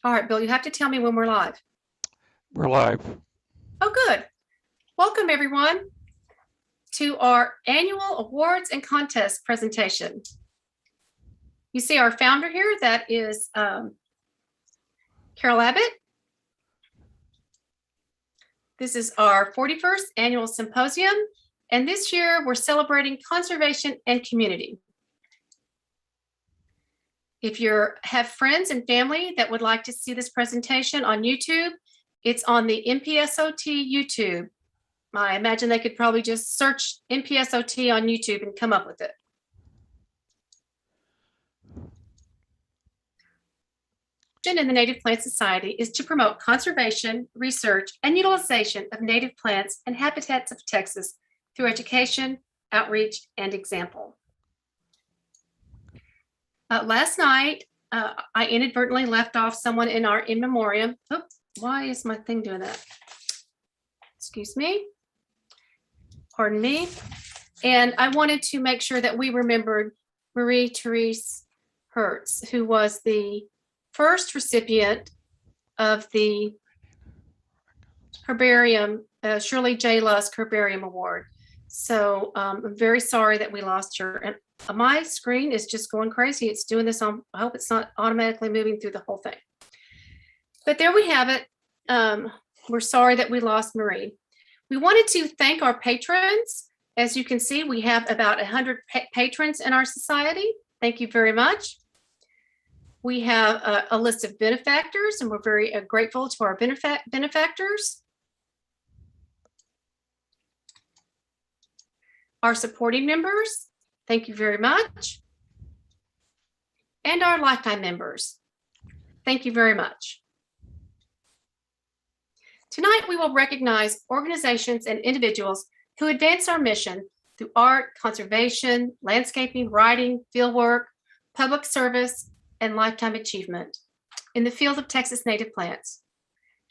All right, Bill, you have to tell me when we're live. We're live. Oh, good. Welcome, everyone, to our annual awards and contests presentation. You see our founder here, that is Carol Abbott. This is our 41st annual symposium, and this year we're celebrating conservation and community. If you have friends and family that would like to see this presentation on YouTube, it's on the NPSOT YouTube. I imagine they could probably just search NPSOT on YouTube and come up with it. In the Native Plant Society is to promote conservation, research, and utilization of native plants and habitats of Texas through education, outreach, and example. Last night, I inadvertently left off someone in our in memoriam. Oh, why is my thing doing that? Excuse me. Pardon me. And I wanted to make sure that we remembered Marie Therese Hertz, who was the first recipient of the herbarium, Shirley J. Lusk Herbarium Award. So I'm very sorry that we lost her. And my screen is just going crazy. It's doing this on, I hope it's not automatically moving through the whole thing. But there we have it. We're sorry that we lost Marie. We wanted to thank our patrons. As you can see, we have about 100 patrons in our society. Thank you very much. We have a list of benefactors, and we're very grateful to our benefactors. Our supporting members, thank you very much. And our lifetime members, thank you very much. Tonight, we will recognize organizations and individuals who advance our mission through art, conservation, landscaping, writing, fieldwork, public service, and lifetime achievement in the field of Texas native plants.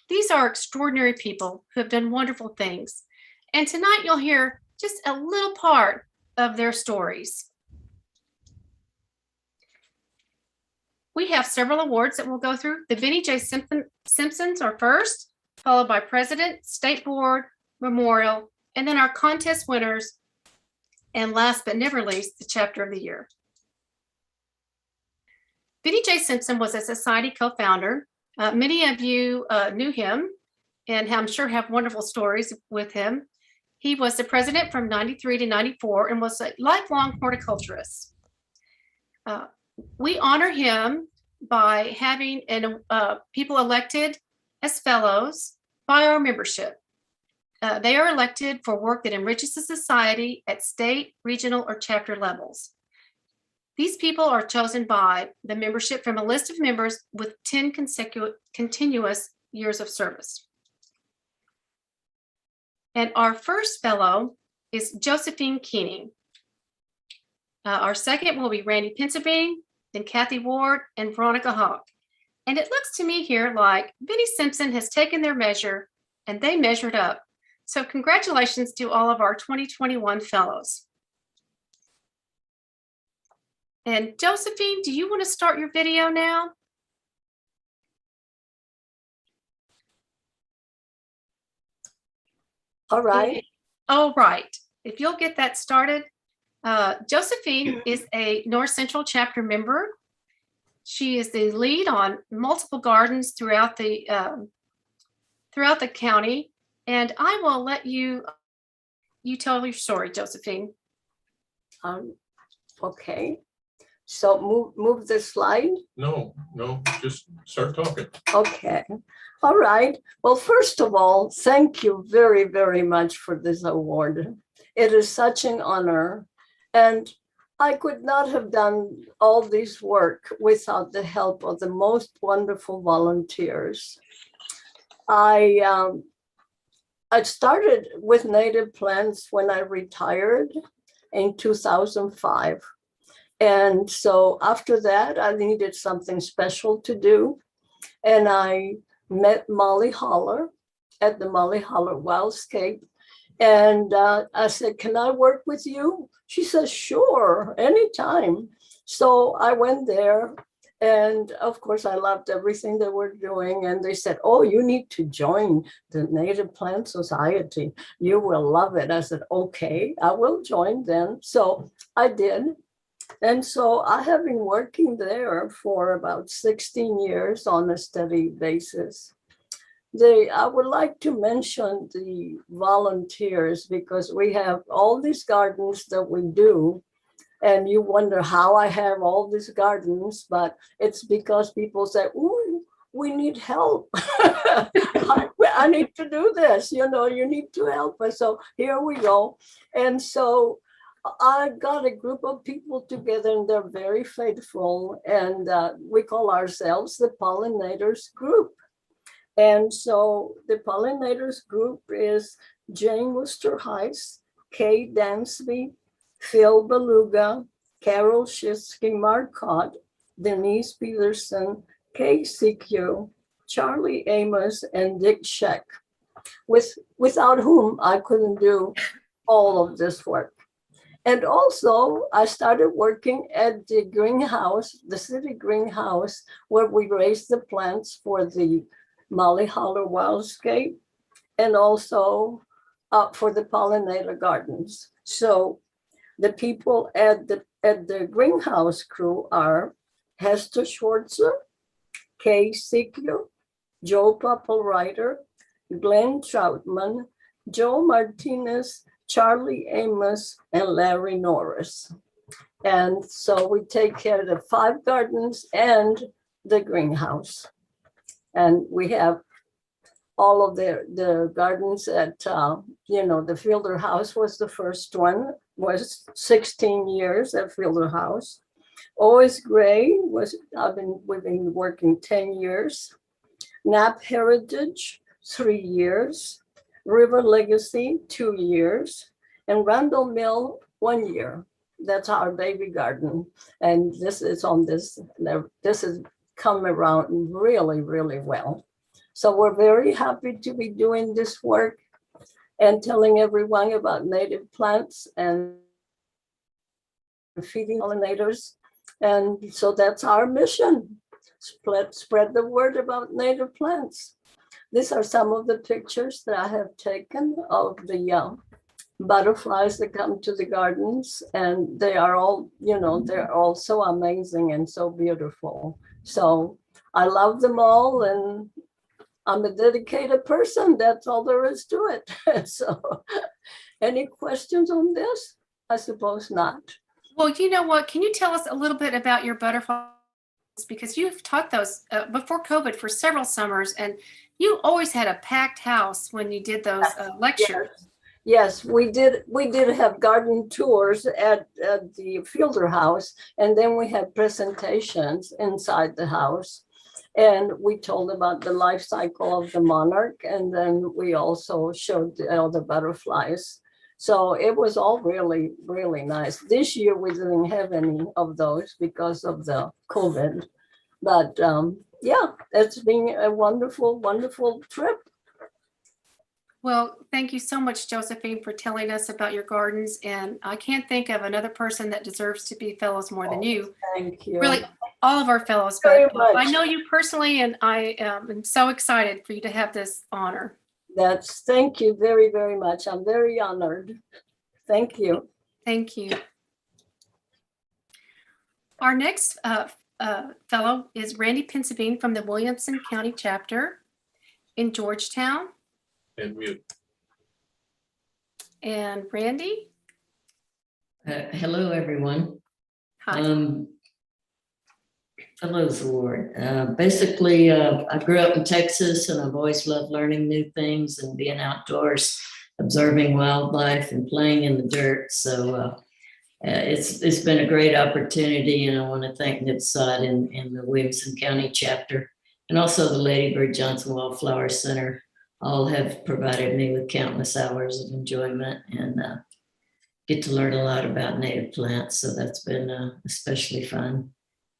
These are extraordinary people who have done wonderful things. And tonight you'll hear just a little part of their stories. We have several awards that we'll go through. The Benny J. Simpsons are first, followed by President, State Board, Memorial, and then our contest winners. And last but never least, the Chapter of the Year. Benny J. Simpson was a society co-founder. Many of you knew him and I'm sure have wonderful stories with him. He was the president from 93 to 94 and was a lifelong horticulturist. We honor him by having people elected as fellows by our membership. They are elected for work that enriches the society at state, regional, or chapter levels. These people are chosen by the membership from a list of members with 10 continuous years of service. And our first fellow is Josephine Keaney. Our second will be Randy Pensabine, then Kathy Ward, and Veronica Hogg. And it looks to me here like Benny Simpson has taken their measure and they measured up. So congratulations to all of our 2021 fellows. And Josephine, do you want to start your video now? All right. All right. If you'll get that started. Josephine is a North Central chapter member. She is the lead on multiple gardens throughout the county. And I will let you tell your story, Josephine. Okay. So move the slide. No, just start talking. Okay. All right. Well, first of all, thank you very, very much for this award. It is such an honor. And I could not have done all this work without the help of the most wonderful volunteers. I started with native plants when I retired in 2005. And so after that, I needed something special to do. And I met Molly Holler at the Molly Holler Wildscape. And I said, can I work with you? She says, sure, anytime. So I went there And of course, I loved everything they were doing. And they said, oh, you need to join the Native Plant Society. You will love it. I said, okay, I will join then. So I did. And so I have been working there for about 16 years on a steady basis. I would like to mention the volunteers because we have all these gardens that we do. And you wonder how I have all these gardens, but it's because people say, ooh, we need help. I need to do this, you need to help us. So here we go. And so I got a group of people together and they're very faithful. And we call ourselves the Pollinators Group. And so the Pollinators Group is Jane Worcester Heiss, Kay Dansby, Phil Beluga, Carol Shitsky Marcotte, Denise Peterson, Kay CQ, Charlie Amos, and Dick Scheck, without whom I couldn't do all of this work. And also, I started working at the greenhouse, the city greenhouse, where we raised the plants for the Molly Holler Wildscape and also for the pollinator gardens. So the people at the greenhouse crew are Hester Schwartzer, Kay Sikio, Joe Popplewriter, Glenn Troutman, Joe Martinez, Charlie Amos, and Larry Norris. And so we take care of the 5 gardens and the greenhouse. And we have all of the gardens at, the Fielder House was the first one, was 16 years at Fielder House. Always Gray we've been working 10 years. Knapp Heritage, 3 years. River Legacy, 2 years. And Randall Mill, 1 year. That's our baby garden. And this is come around really, really well. So we're very happy to be doing this work and telling everyone about native plants and feeding pollinators. And so that's our mission. Spread the word about native plants. These are some of the pictures that I have taken of the butterflies that come to the gardens. And they are all, they're all so amazing and so beautiful. So I love them all and I'm a dedicated person. That's all there is to it. So any questions on this? I suppose not. Well, you know what? Can you tell us a little bit about your butterflies? Because you've taught those before COVID for several summers, and you always had a packed house when you did those lectures. Yes, we did have garden tours at the Fielder House, and then we had presentations inside the house. And we told about the life cycle of the monarch, and then we also showed all the butterflies. So it was all really, really nice. This year we didn't have any of those because of the COVID. But yeah, it's been a wonderful, wonderful trip. Well, thank you so much, Josephine, for telling us about your gardens. And I can't think of another person that deserves to be fellows more than you. Thank you. Really, all of our fellows. Very But much. I know you personally, and I am so excited for you to have this honor. Thank you very, very much. I'm very honored. Thank you. Thank you. Our next fellow is Randy Pensabine from the Williamson County chapter in Georgetown. And mute. And Randy? Hello, everyone. Hi. Hello's the word. Basically, I grew up in Texas, and I've always loved learning new things and being outdoors, observing wildlife and playing in the dirt. So it's been a great opportunity, and I want to thank NPSOT and the Williamson County chapter, and also the Lady Bird Johnson Wildflower Center. All have provided me with countless hours of enjoyment and get to learn a lot about native plants. So that's been especially fun.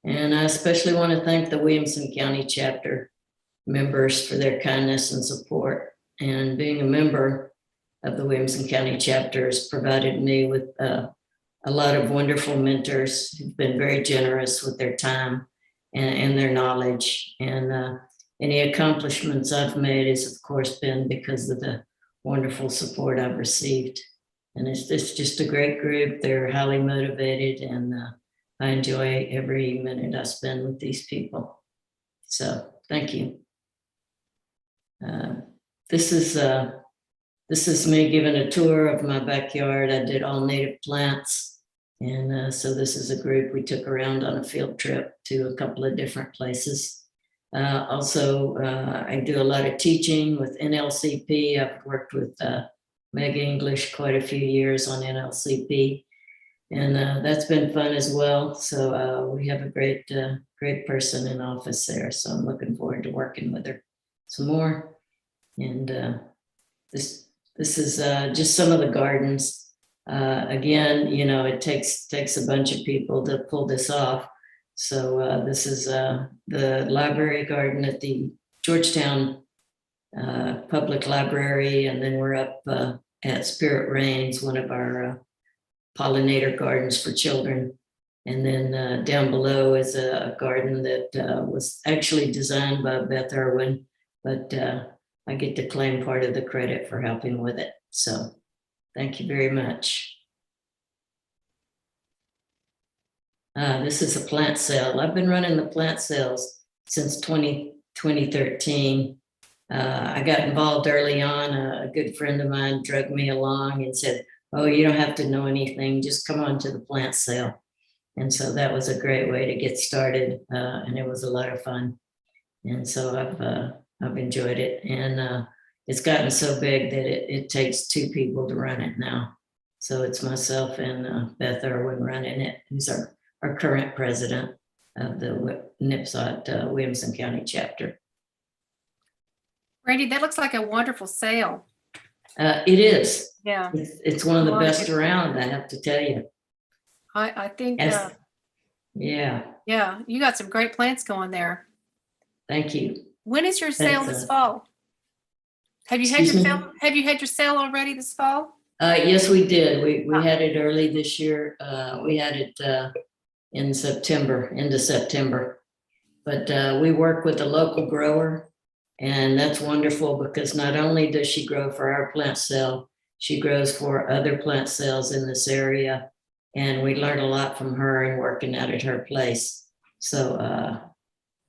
And I especially want to thank the Williamson County chapter members for their kindness and support. And being a member of the Williamson County chapter has provided me with a lot of wonderful mentors who've been very generous with their time and their knowledge. And any accomplishments I've made has, of course, been because of the wonderful support I've received. And it's just a great group. They're highly motivated, and I enjoy every minute I spend with these people. So thank you. This is me giving a tour of my backyard. I did all native plants. And so this is a group we took around on a field trip to a couple of different places. Also, I do a lot of teaching with NLCP. I've worked with Meg English quite a few years on NLCP, and that's been fun as well. So we have a great person in office there. So I'm looking forward to working with her some more. And this is just some of the gardens. Again, you know, it takes a bunch of people to pull this off. So this is the library garden at the Georgetown Public Library, and then we're up at Spirit Rains, one of our pollinator gardens for children. And then down below is a garden that was actually designed by Beth Irwin, but I get to claim part of the credit for helping with it. So thank you very much. This is a plant sale. I've been running the plant sales since 2013. I got involved early on. A good friend of mine drugged me along and said, "Oh, you don't have to know anything. Just come on to the plant sale." And so that was a great way to get started. And it was a lot of fun. And so I've enjoyed it. And it's gotten so big that it takes two people to run it now. So it's myself and Beth Irwin running it, who's our current president of the NPSOT Williamson County chapter. Randy, that looks like a wonderful sale. It is. Yeah. It's one of the best around, I have to tell you. I think, Yes. Yeah, yeah, you got some great plants going there. thank you. When is your sale That's, this fall? Have you had excuse your me? sale? Have you had your sale already this fall? Yes, we did. We had it early this year. We had it in September, into September. But we work with a local grower, and that's wonderful because not only does she grow for our plant sale, she grows for other plant sales in this area. And we learned a lot from her and working out at her place. So,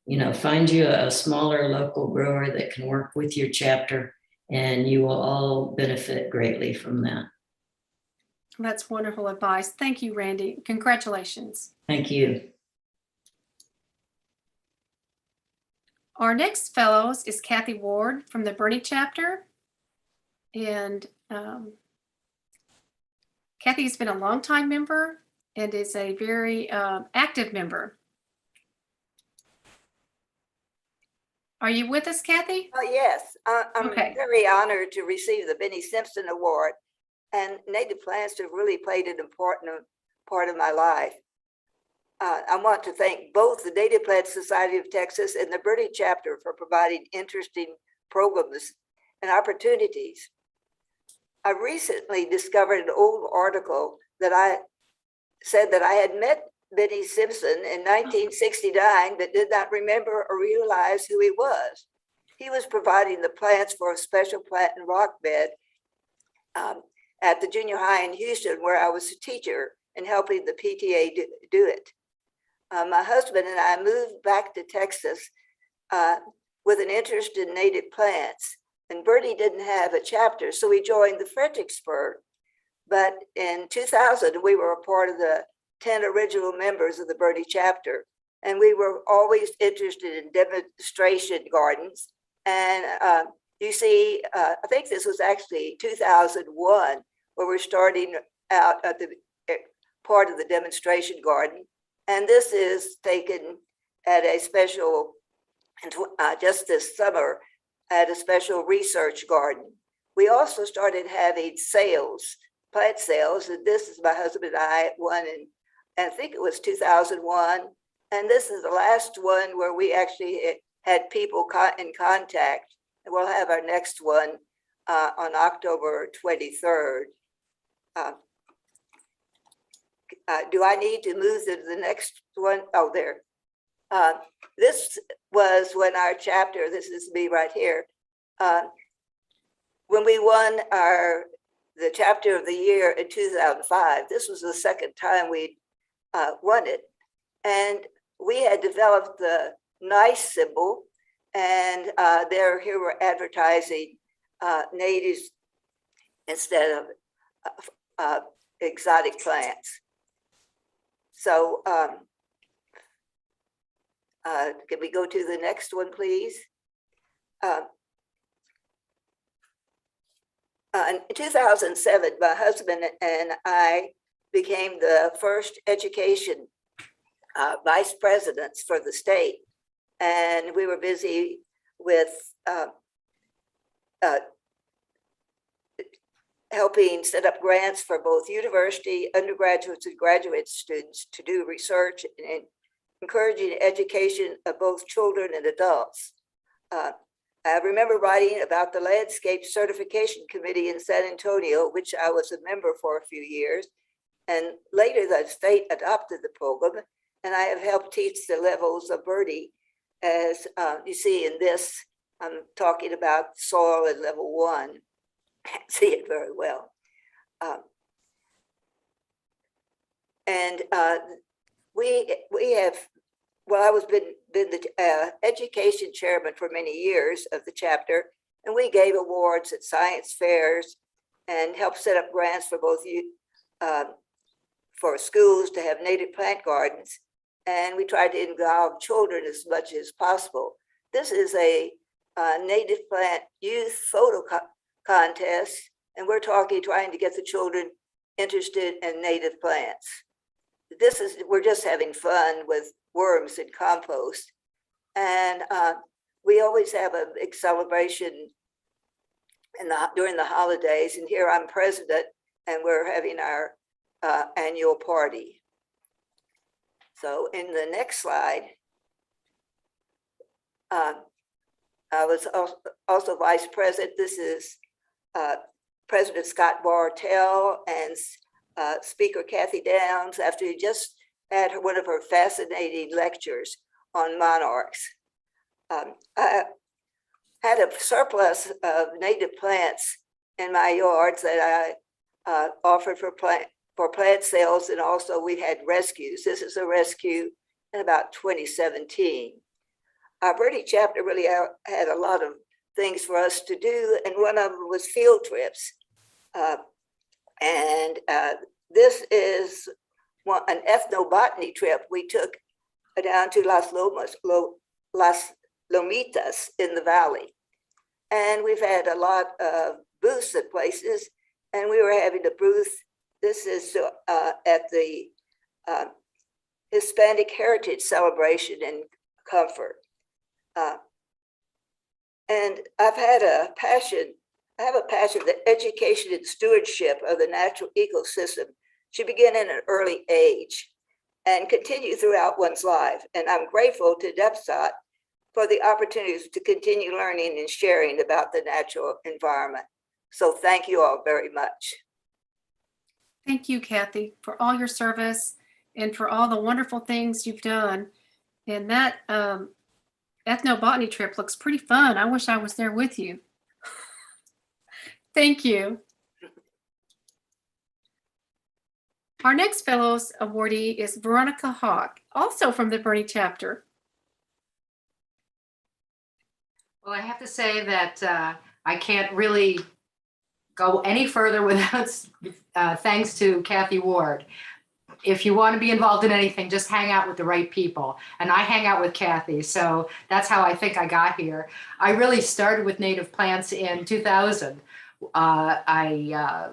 you know, find you a smaller local grower that can work with your chapter, and you will all benefit greatly from that. That's wonderful advice. Thank you, Randy. Congratulations. Thank you. Our next fellows is Kathy Ward from the Bernie chapter. And Kathy's been a longtime member and is a very active member. Are you with us, Kathy? Oh, yes. I'm Okay. very honored to receive the Benny Simpson Award, and native plants have really played an important part of my life. I want to thank both the Native Plant Society of Texas and the Bernie chapter for providing interesting programs and opportunities. I recently discovered an old article that I said that I had met Benny Simpson in 1969, but did not remember or realize who he was. He was providing the plants for a special plant and rock bed at the junior high in Houston, where I was a teacher and helping the PTA do it. My husband and I moved back to Texas with an interest in native plants, and Bernie didn't have a chapter, so we joined the Fredericksburg. But in 2000, we were a part of the 10 original members of the Bernie chapter, and we were always interested in demonstration gardens. And you see, I think this was actually 2001, where we're starting out at the part of the demonstration garden. And this is taken at a special, just this summer, at a special research garden. We also started having sales, plant sales, and this is my husband and I at one, and I think it was 2001. And this is the last one where we actually had people in contact. And we'll have our next one on October 23rd. Do I need to move to the next one? Oh, there. This was when our chapter, this is me right here, when we won the chapter of the year in 2005. This was the second time we won it. And we had developed the NICE symbol, and here we're advertising natives instead of exotic plants. So can we go to the next one, please? In 2007, my husband and I became the first education vice presidents for the state. And we were busy with helping set up grants for both university, undergraduates, and graduate students to do research and encouraging education of both children and adults. I remember writing about the Landscape Certification Committee in San Antonio, which I was a member for a few years. And later the state adopted the program, and I have helped teach the levels of birdie. As you see in this, I'm talking about soil at level 1. Can't see it very well. We have, well, I was been the education chairman for many years of the chapter, and we gave awards at science fairs and helped set up grants for both for schools to have native plant gardens. And we tried to involve children as much as possible. This is a native plant youth photo contest, and we're trying to get the children interested in native plants. We're just having fun with worms and compost. And we always have a big celebration during the holidays. And here I'm president, and we're having our annual party. So in the next slide, I was also vice president. This is President Scott Bartell and Speaker Kathy Downs, after he just had one of her fascinating lectures on monarchs. I had a surplus of native plants in my yards that I offered for plant sales, and also we had rescues. This is a rescue in about 2017. Our birdie chapter really had a lot of things for us to do, and one of them was field trips. This is an ethnobotany trip we took down to Las Lomitas in the valley. And we've had a lot of booths at places, and we were having a booth. This is at the Hispanic Heritage Celebration in Comfort. And I have a passion that education and stewardship of the natural ecosystem should begin at an early age and continue throughout one's life. And I'm grateful to NPSOT for the opportunities to continue learning and sharing about the natural environment. So thank you all very much. Thank you, Kathy, for all your service and for all the wonderful things you've done. And that ethnobotany trip looks pretty fun. I wish I was there with you. Thank you. Our next Fellows awardee is Veronica Hogg, also from the Bernie chapter. Well, I have to say that I can't really go any further without thanks to Kathy Ward. If you want to be involved in anything, just hang out with the right people. And I hang out with Kathy, so that's how I think I got here. I really started with native plants in 2000. I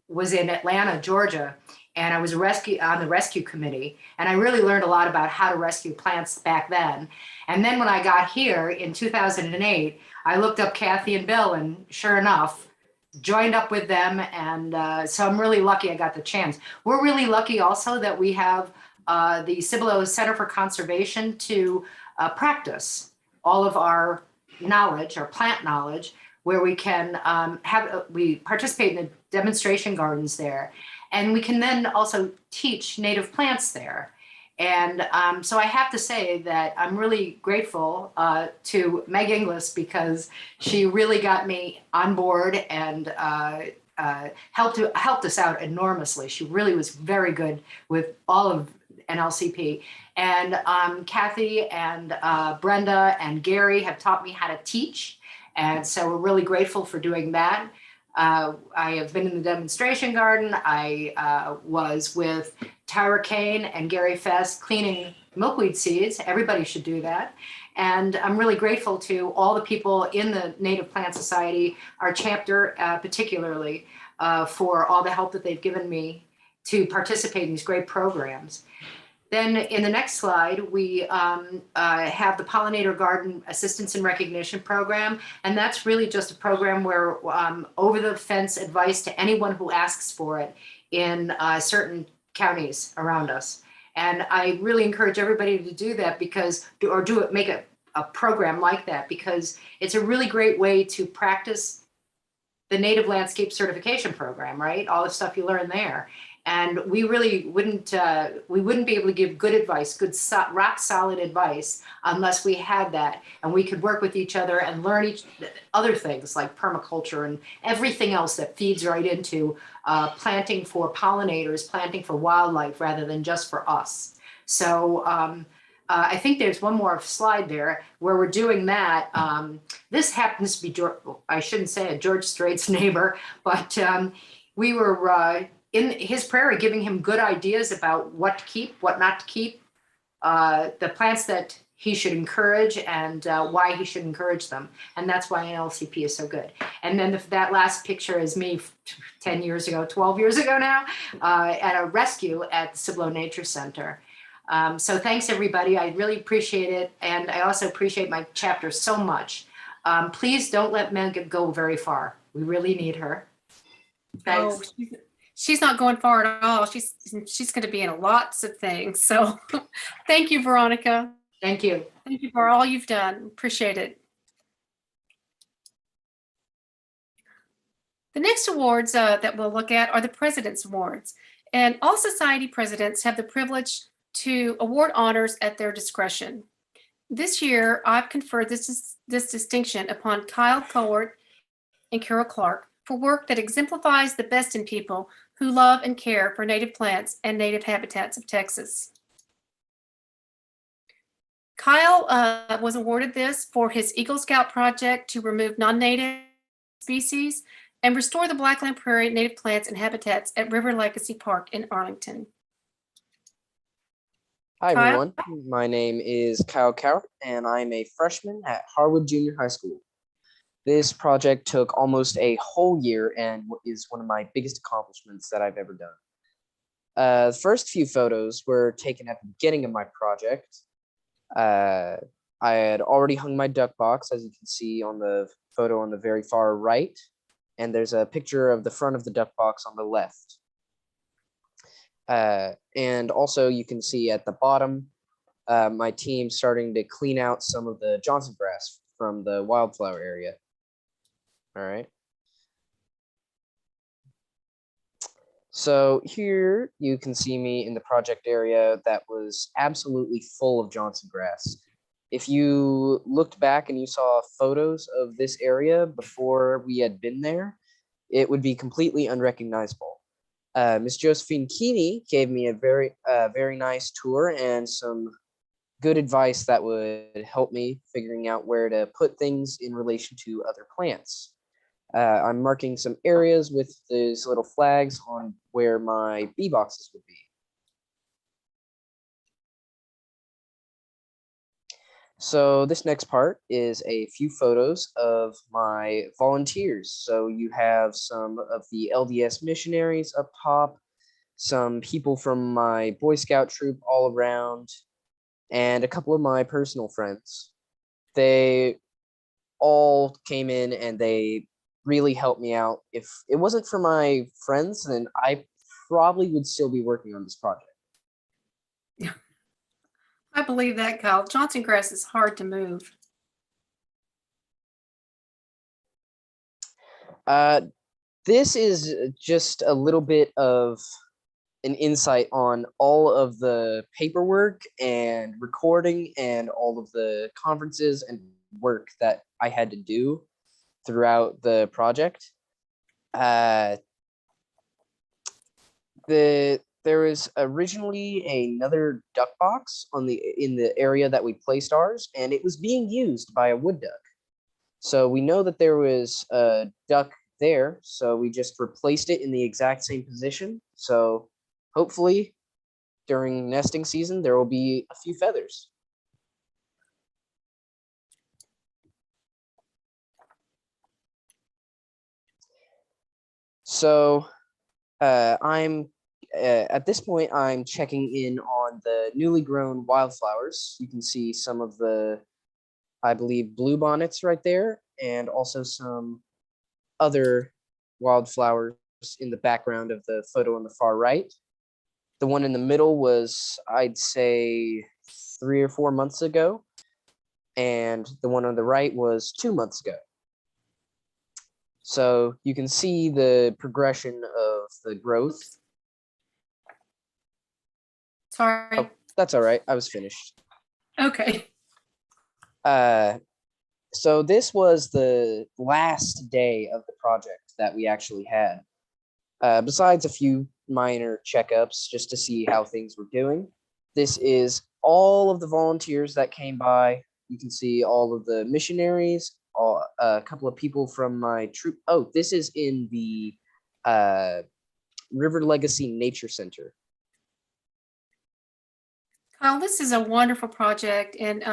was in Atlanta, Georgia, and I was on the rescue committee. And I really learned a lot about how to rescue plants back then. And then when I got here in 2008, I looked up Kathy and Bill, and sure enough, joined up with them. And so I'm really lucky I got the chance. We're really lucky also that we have the Cibolo Center for Conservation to practice all of our knowledge, our plant knowledge, where we can we participate in the demonstration gardens there. And we can then also teach native plants there. And so I have to say that I'm really grateful to Meg Inglis, because she really got me on board and helped us out enormously. She really was very good with all of NLCP. And Kathy and Brenda and Gary have taught me how to teach. And so we're really grateful for doing that. I have been in the demonstration garden. I was with Tyra Kane and Gary Fest cleaning milkweed seeds. Everybody should do that. And I'm really grateful to all the people in the Native Plant Society, our chapter particularly, for all the help that they've given me to participate in these great programs. Then in the next slide, we have the Pollinator Garden Assistance and Recognition Program. And that's really just a program where over the fence advice to anyone who asks for it in certain counties around us. And I really encourage everybody to do that, because, or do it, make a program like that, because it's a really great way to practice the Native Landscape Certification Program, right? All the stuff you learn there. And we really wouldn't be able to give good advice, rock solid advice, unless we had that, and we could work with each other and learn other things like permaculture and everything else that feeds right into planting for pollinators, planting for wildlife, rather than just for us. So I think there's one more slide there where we're doing that. This happens to be, I shouldn't say a George Strait's neighbor, but we were in his prairie giving him good ideas about what to keep, what not to keep, the plants that he should encourage, and why he should encourage them. And that's why NLCP is so good. And then that last picture is me 10 years ago, 12 years ago now, at a rescue at the Cibolo Nature Center. So thanks everybody, I really appreciate it. And I also appreciate my chapter so much. Please don't let Meg go very far. We really need her. Thanks. Oh, she's not going far at all. She's going to be in lots of things. So thank you, Veronica. Thank you. Thank you for all you've done. Appreciate it. The next awards that we'll look at are the President's Awards. And all society presidents have the privilege to award honors at their discretion. This year, I've conferred this distinction upon Kyle Cowart and Carol Clark for work that exemplifies the best in people who love and care for native plants and native habitats of Texas. Kyle was awarded this for his Eagle Scout project to remove non-native species and restore the Blackland Prairie native plants and habitats at River Legacy Park in Arlington. Hi, Kyle? everyone. My name is Kyle Cowart, and I'm a freshman at Harwood Junior High School. This project took almost a whole year and is one of my biggest accomplishments that I've ever done. The first few photos were taken at the beginning of my project. I had already hung my duck box, as you can see on the photo on the very far right, and there's a picture of the front of the duck box on the left. And also you can see at the bottom, my team starting to clean out some of the Johnson grass from the wildflower area. All right. So here you can see me in the project area that was absolutely full of Johnson grass. If you looked back and you saw photos of this area before we had been there, it would be completely unrecognizable. Miss Josephine Keaney gave me a very nice tour and some good advice that would help me figuring out where to put things in relation to other plants. I'm marking some areas with these little flags on where my bee boxes would be. So this next part is a few photos of my volunteers. So you have some of the LDS missionaries up top, some people from my Boy Scout troop all around, and a couple of my personal friends. They all came in and they really helped me out. If it wasn't for my friends, then I probably would still be working on this project. I believe that, Kyle. Johnson grass is hard to move. This is just a little bit of an insight on all of the paperwork and recording and all of the conferences and work that I had to do throughout the project. There was originally another duck box in the area that we placed ours, and it was being used by a wood duck. So we know that there was a duck there, so we just replaced it in the exact same position. So hopefully during nesting season, there will be a few feathers. So I'm at this point, I'm checking in on the newly grown wildflowers. You can see some of the, I believe, bluebonnets right there, and also some other wildflowers in the background of the photo on the far right. The one in the middle was, I'd say, 3 or 4 months ago, and the one on the right was 2 months ago. So you can see the progression of the growth. Sorry. Oh, that's all right. I was finished. Okay. So this was the last day of the project that we actually had. Besides a few minor checkups just to see how things were doing. This is all of the volunteers that came by. You can see all of the missionaries, a couple of people from my troop. Oh, this is in the River Legacy Nature Center. Kyle, this is a wonderful project, and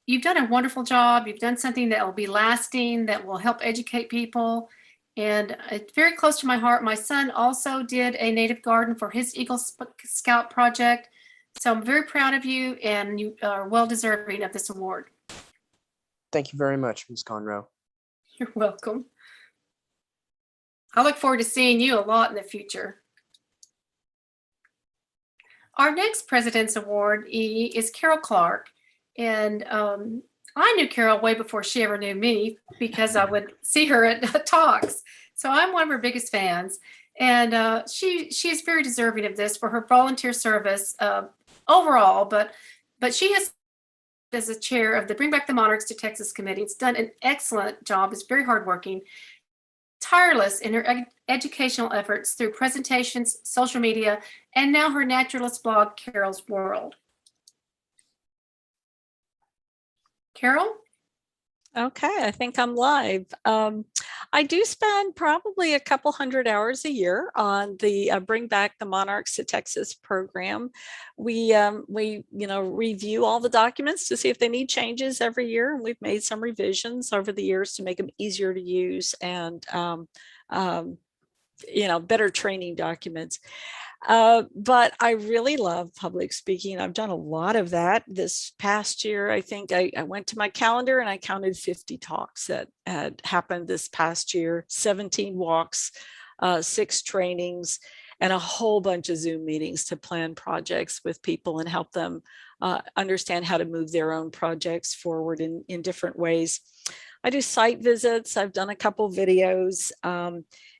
you've done a wonderful job. You've done something that will be lasting, that will help educate people. And it's very close to my heart. My son also did a native garden for his Eagle Scout project. So I'm very proud of you, and you are well deserving of this award. Thank you very much, Ms. Conrow. You're welcome. I look forward to seeing you a lot in the future. Our next President's Awardee is Carol Clark. And I knew Carol way before she ever knew me because I would see her at talks. So I'm one of her biggest fans. And she is very deserving of this for her volunteer service overall. But she has, as a chair of the Bring Back the Monarchs to Texas Committee, it's done an excellent job. It's very hardworking, tireless in her educational efforts through presentations, social media, and now her naturalist blog, Carol's World. Carol? Okay, I think I'm live. I do spend probably a couple hundred hours a year on the Bring Back the Monarchs to Texas program. We review all the documents to see if they need changes every year, and we've made some revisions over the years to make them easier to use and better training documents. But I really love public speaking. I've done a lot of that this past year. I think I went to my calendar and I counted 50 talks that had happened this past year, 17 walks, 6 trainings, and a whole bunch of Zoom meetings to plan projects with people and help them understand how to move their own projects forward in different ways. I do site visits. I've done a couple videos.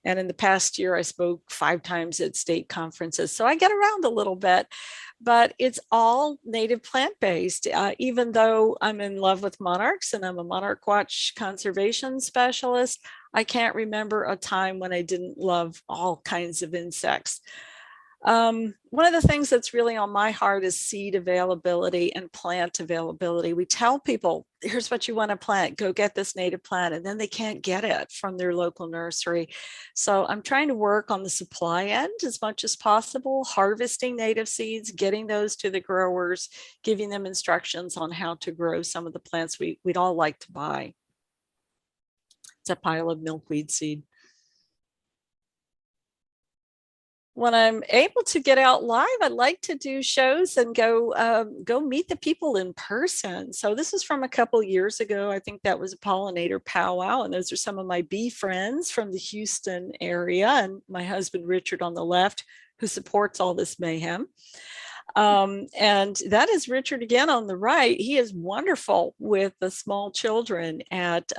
And in the past year, I spoke 5 times at state conferences. So I get around a little bit, but it's all native plant-based. Even though I'm in love with monarchs and I'm a Monarch Watch conservation specialist, I can't remember a time when I didn't love all kinds of insects. One of the things that's really on my heart is seed availability and plant availability. We tell people, here's what you want to plant, go get this native plant, and then they can't get it from their local nursery. So I'm trying to work on the supply end as much as possible, harvesting native seeds, getting those to the growers, giving them instructions on how to grow some of the plants we'd all like to buy. It's a pile of milkweed seed. When I'm able to get out live, I like to do shows and go meet the people in person. So this is from a couple years ago. I think that was a pollinator powwow, and those are some of my bee friends from the Houston area, and my husband Richard on the left, who supports all this mayhem. And that is Richard again on the right. He is wonderful with the small children at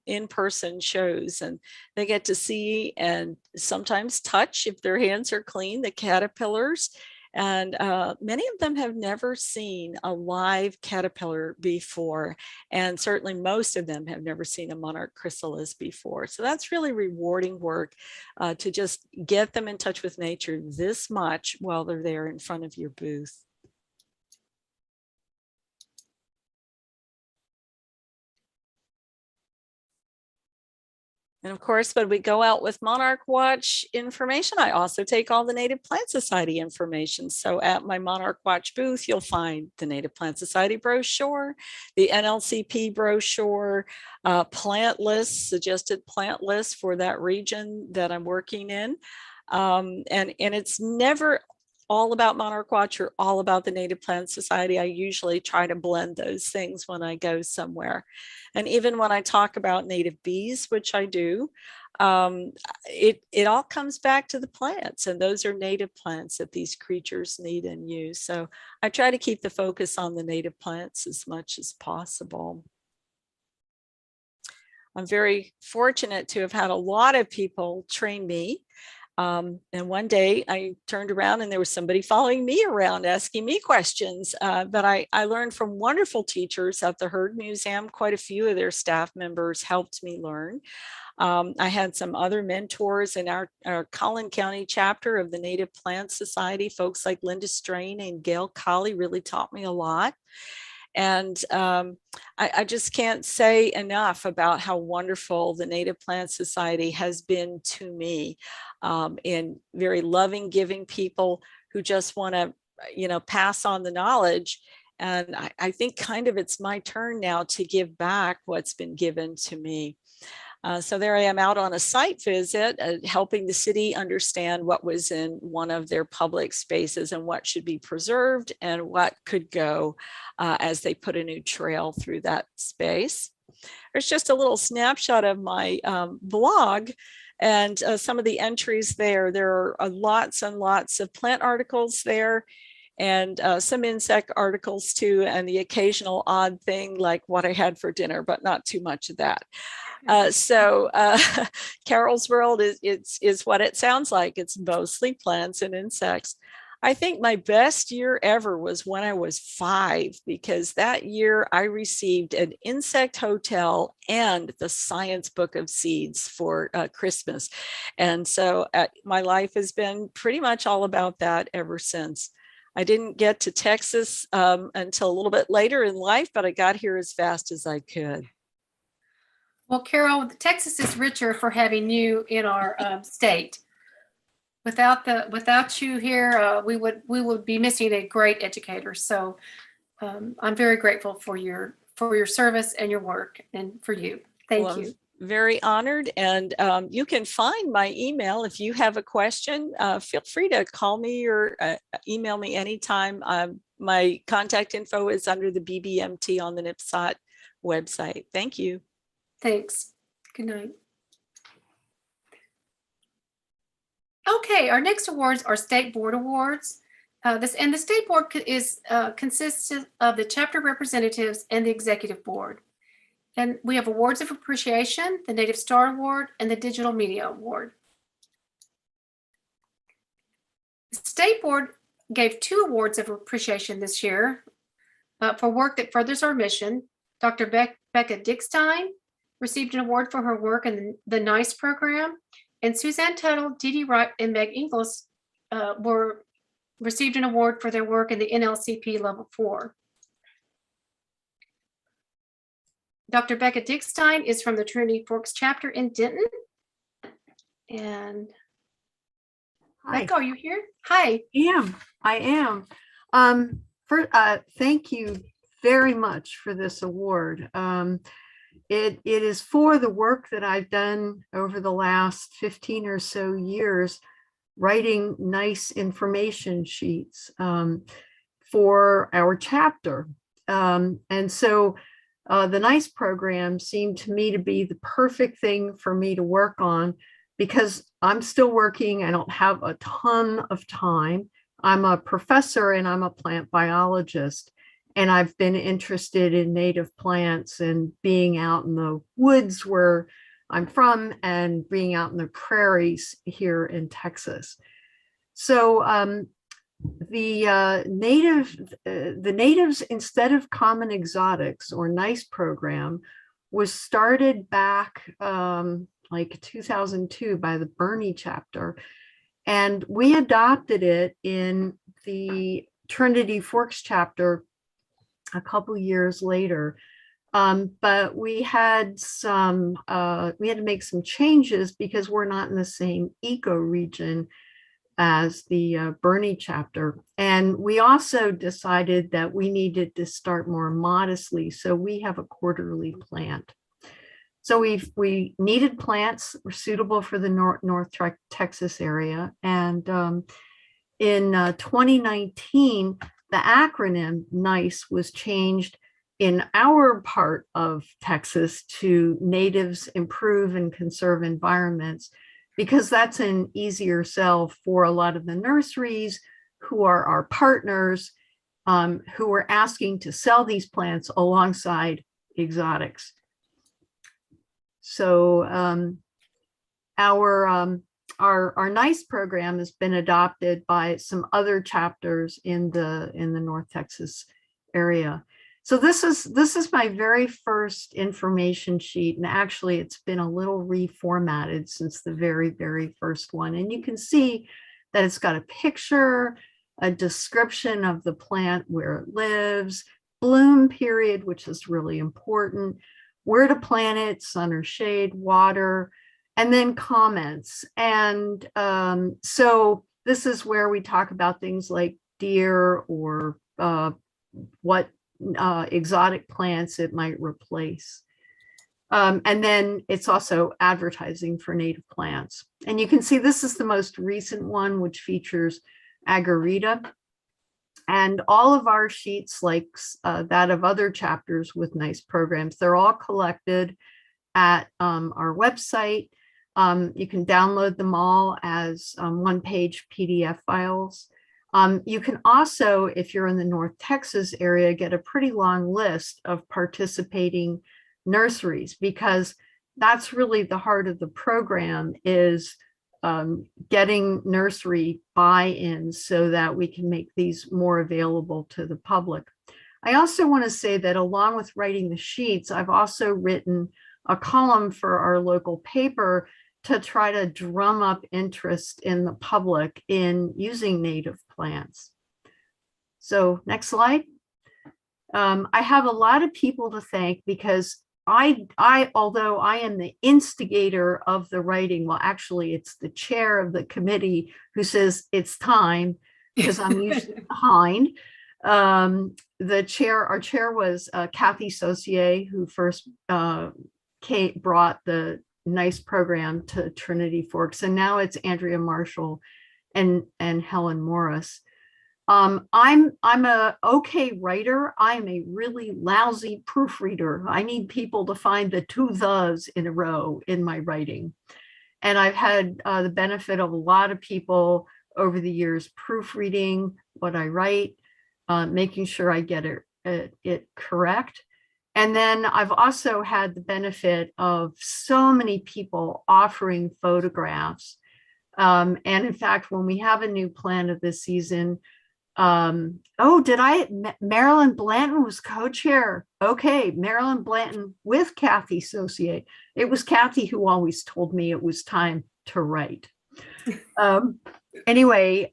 in-person shows, and they get to see and sometimes touch, if their hands are clean, the caterpillars. And many of them have never seen a live caterpillar before. And certainly most of them have never seen a monarch chrysalis before. So that's really rewarding work to just get them in touch with nature this much while they're there in front of your booth. And of course, when we go out with Monarch Watch information, I also take all the Native Plant Society information. So at my Monarch Watch booth, you'll find the Native Plant Society brochure, the NLCP brochure, plant lists, suggested plant lists for that region that I'm working in. And it's never all about Monarch Watch or all about the Native Plant Society. I usually try to blend those things when I go somewhere. And even when I talk about native bees, which I do, it all comes back to the plants, and those are native plants that these creatures need and use. So I try to keep the focus on the native plants as much as possible. I'm very fortunate to have had a lot of people train me. And one day I turned around and there was somebody following me around asking me questions. But I learned from wonderful teachers at the Herd Museum. Quite a few of their staff members helped me learn. I had some other mentors in our Collin County chapter of the Native Plant Society. Folks like Linda Strain and Gail Colley really taught me a lot. And I just can't say enough about how wonderful the Native Plant Society has been to me, in very loving, giving people who just want to, pass on the knowledge. And I think kind of it's my turn now to give back what's been given to me. So there I am out on a site visit, helping the city understand what was in one of their public spaces and what should be preserved and what could go as they put a new trail through that space. There's just a little snapshot of my blog and some of the entries there. There are lots and lots of plant articles there, and some insect articles too, and the occasional odd thing like what I had for dinner, but not too much of that. So Carol's World is what it sounds like. It's mostly plants and insects. I think my best year ever was when I was 5, because that year I received an insect hotel and the Science Book of Seeds for Christmas. And so my life has been pretty much all about that ever since. I didn't get to Texas until a little bit later in life, but I got here as fast as I could. Well, Carol, Texas is richer for having you in our state. Without you here, we would be missing a great educator. So I'm very grateful for your service and your work, and for you. Thank you. Very honored. And you can find my email if you have a question. Feel free to call me or email me anytime. My contact info is under the BBMT on the NPSOT website. Thank you. Thanks. Good night. Okay, our next awards are State Board Awards. The State Board consists of the chapter representatives and the Executive Board. And we have awards of appreciation, the Native Star Award, and the Digital Media Award. The State Board gave 2 awards of appreciation this year for work that furthers our mission. Dr. Becca Dickstein received an award for her work in the NICE program, and Suzanne Tuttle, Dee Dee Wright, and Meg Ingles received an award for their work in the NLCP Level 4. Dr. Becca Dickstein is from the Trinity Forks chapter in Denton. And Hi. Becca, are you here? Hi. I am. Thank you very much for this award. It is for the work that I've done over the last 15 or so years, writing nice information sheets for our chapter. And so the NICE program seemed to me to be the perfect thing for me to work on, because I'm still working. I don't have a ton of time. I'm a professor and I'm a plant biologist, and I've been interested in native plants and being out in the woods where I'm from and being out in the prairies here in Texas. So the natives instead of common exotics or NICE program was started back like 2002 by the Bernie chapter. And we adopted it in the Trinity Forks chapter a couple years later. But we had to make some changes because we're not in the same ecoregion as the Bernie chapter. And we also decided that we needed to start more modestly. So we have a quarterly plant. So we needed plants suitable for the North Texas area. And in 2019, the acronym NICE was changed in our part of Texas to Natives Improve and Conserve Environments, because that's an easier sell for a lot of the nurseries who are our partners, who are asking to sell these plants alongside exotics. So our NICE program has been adopted by some other chapters in the North Texas area. So this is my very first information sheet, and actually it's been a little reformatted since the very first one. And you can see that it's got a picture, a description of the plant, where it lives, bloom period, which is really important, where to plant it, sun or shade, water, and then comments. And so this is where we talk about things like deer or what exotic plants it might replace. And then it's also advertising for native plants. And you can see this is the most recent one, which features agarita. And all of our sheets, like that of other chapters with NICE programs, they're all collected at our website. You can download them all as one-page PDF files. You can also, if you're in the North Texas area, get a pretty long list of participating nurseries, because that's really the heart of the program, is getting nursery buy-in so that we can make these more available to the public. I also want to say that along with writing the sheets, I've also written a column for our local paper to try to drum up interest in the public in using native plants. So next slide. I have a lot of people to thank, because although I am the instigator of the writing, well, actually it's the chair of the committee who says it's time, because I'm usually behind. Our chair was Kathy Saucier, who first brought the NICE program to Trinity Forks, and now it's Andrea Marshall and Helen Morris. I'm a okay writer. I'm a really lousy proofreader. I need people to find the two thes in a row in my writing. And I've had the benefit of a lot of people over the years proofreading what I write, making sure I get it correct. And then I've also had the benefit of so many people offering photographs. And in fact, when we have a new plant of this season, Marilyn Blanton was co-chair. Okay, Marilyn Blanton with Kathy Saucier. It was Kathy who always told me it was time to write. Anyway,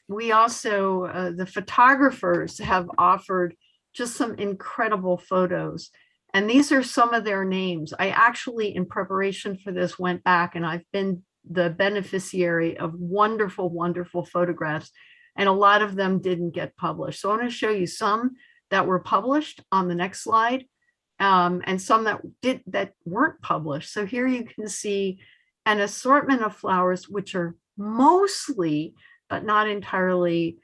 we also, the photographers have offered just some incredible photos. And these are some of their names. I actually, in preparation for this, went back and I've been the beneficiary of wonderful, wonderful photographs. And a lot of them didn't get published. So I want to show you some that were published on the next slide, and some that weren't published. So here you can see an assortment of flowers, which are mostly, but not entirely,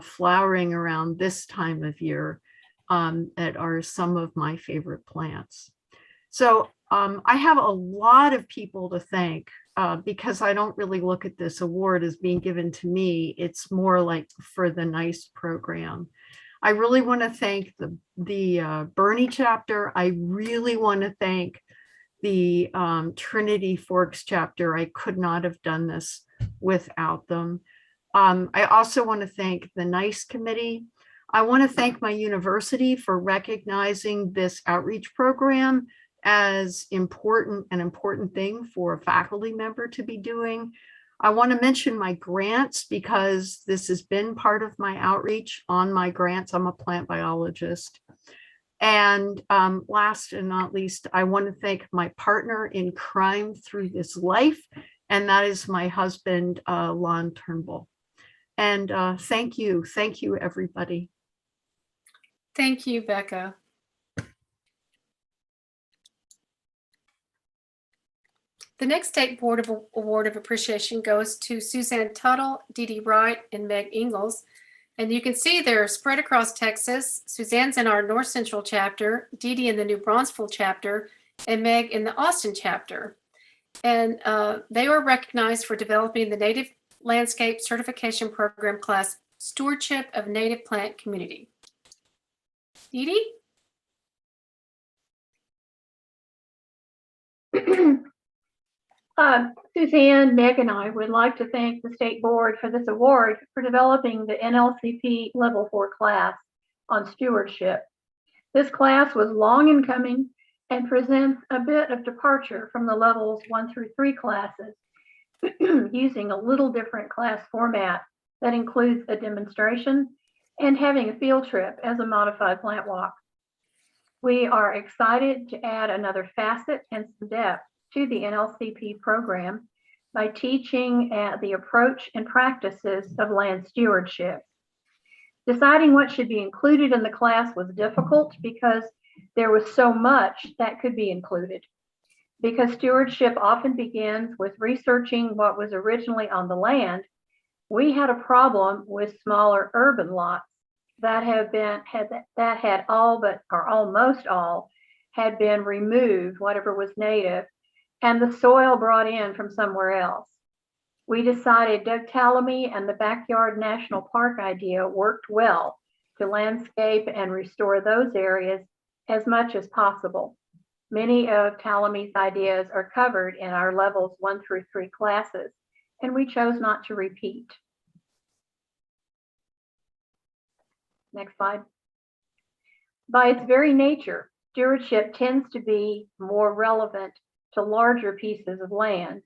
flowering around this time of year. That are some of my favorite plants. So I have a lot of people to thank because I don't really look at this award as being given to me. It's more like for the NICE program. I really want to thank the Bernie chapter. I really want to thank the Trinity Forks chapter. I could not have done this without them. I also want to thank the NICE committee. I want to thank my university for recognizing this outreach program as an important thing for a faculty member to be doing. I want to mention my grants because this has been part of my outreach on my grants. I'm a plant biologist. And last and not least, I want to thank my partner in crime through this life, and that is my husband, Lon Turnbull. And thank you, everybody. Thank you, Becca. The next State Board of Award of Appreciation goes to Suzanne Tuttle, Dee Dee Wright, and Meg Ingalls. And you can see they're spread across Texas. Suzanne's in our North Central chapter, Dee Dee in the New Braunfels chapter, and Meg in the Austin chapter. And they were recognized for developing the Native Landscape Certification Program class, Stewardship of Native Plant Community. Dee Dee? Suzanne, Meg, and I would like to thank the State Board for this award for developing the NLCP Level 4 class on stewardship. This class was long in coming and presents a bit of departure from the levels 1 through 3 classes, using a little different class format that includes a demonstration and having a field trip as a modified plant walk. We are excited to add another facet and some depth to the NLCP program by teaching the approach and practices of land stewardship. Deciding what should be included in the class was difficult because there was so much that could be included. Because stewardship often begins with researching what was originally on the land, we had a problem with smaller urban lots that had all but, or almost all, had been removed, whatever was native, and the soil brought in from somewhere else. We decided Dougtalamy and the Backyard National Park idea worked well to landscape and restore those areas as much as possible. Many of Talamy's ideas are covered in our levels 1 through 3 classes, and we chose not to repeat. Next slide. By its very nature, stewardship tends to be more relevant to larger pieces of land.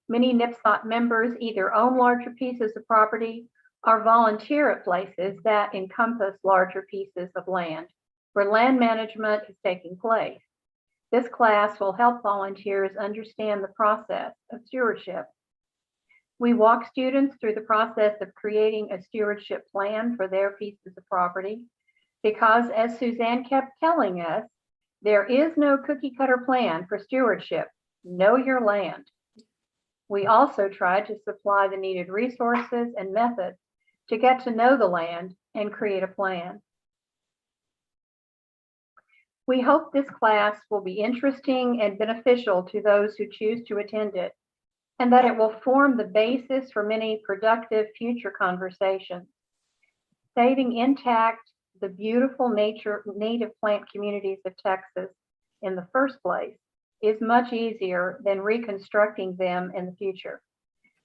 Many NPSOT members either own larger pieces of property or volunteer at places that encompass larger pieces of land where land management is taking place. This class will help volunteers understand the process of stewardship. We walk students through the process of creating a stewardship plan for their pieces of property because, as Suzanne kept telling us, there is no cookie cutter plan for stewardship. Know your land. We also tried to supply the needed resources and methods to get to know the land and create a plan. We hope this class will be interesting and beneficial to those who choose to attend it, and that it will form the basis for many productive future conversations. Saving intact the beautiful native plant communities of Texas in the first place is much easier than reconstructing them in the future.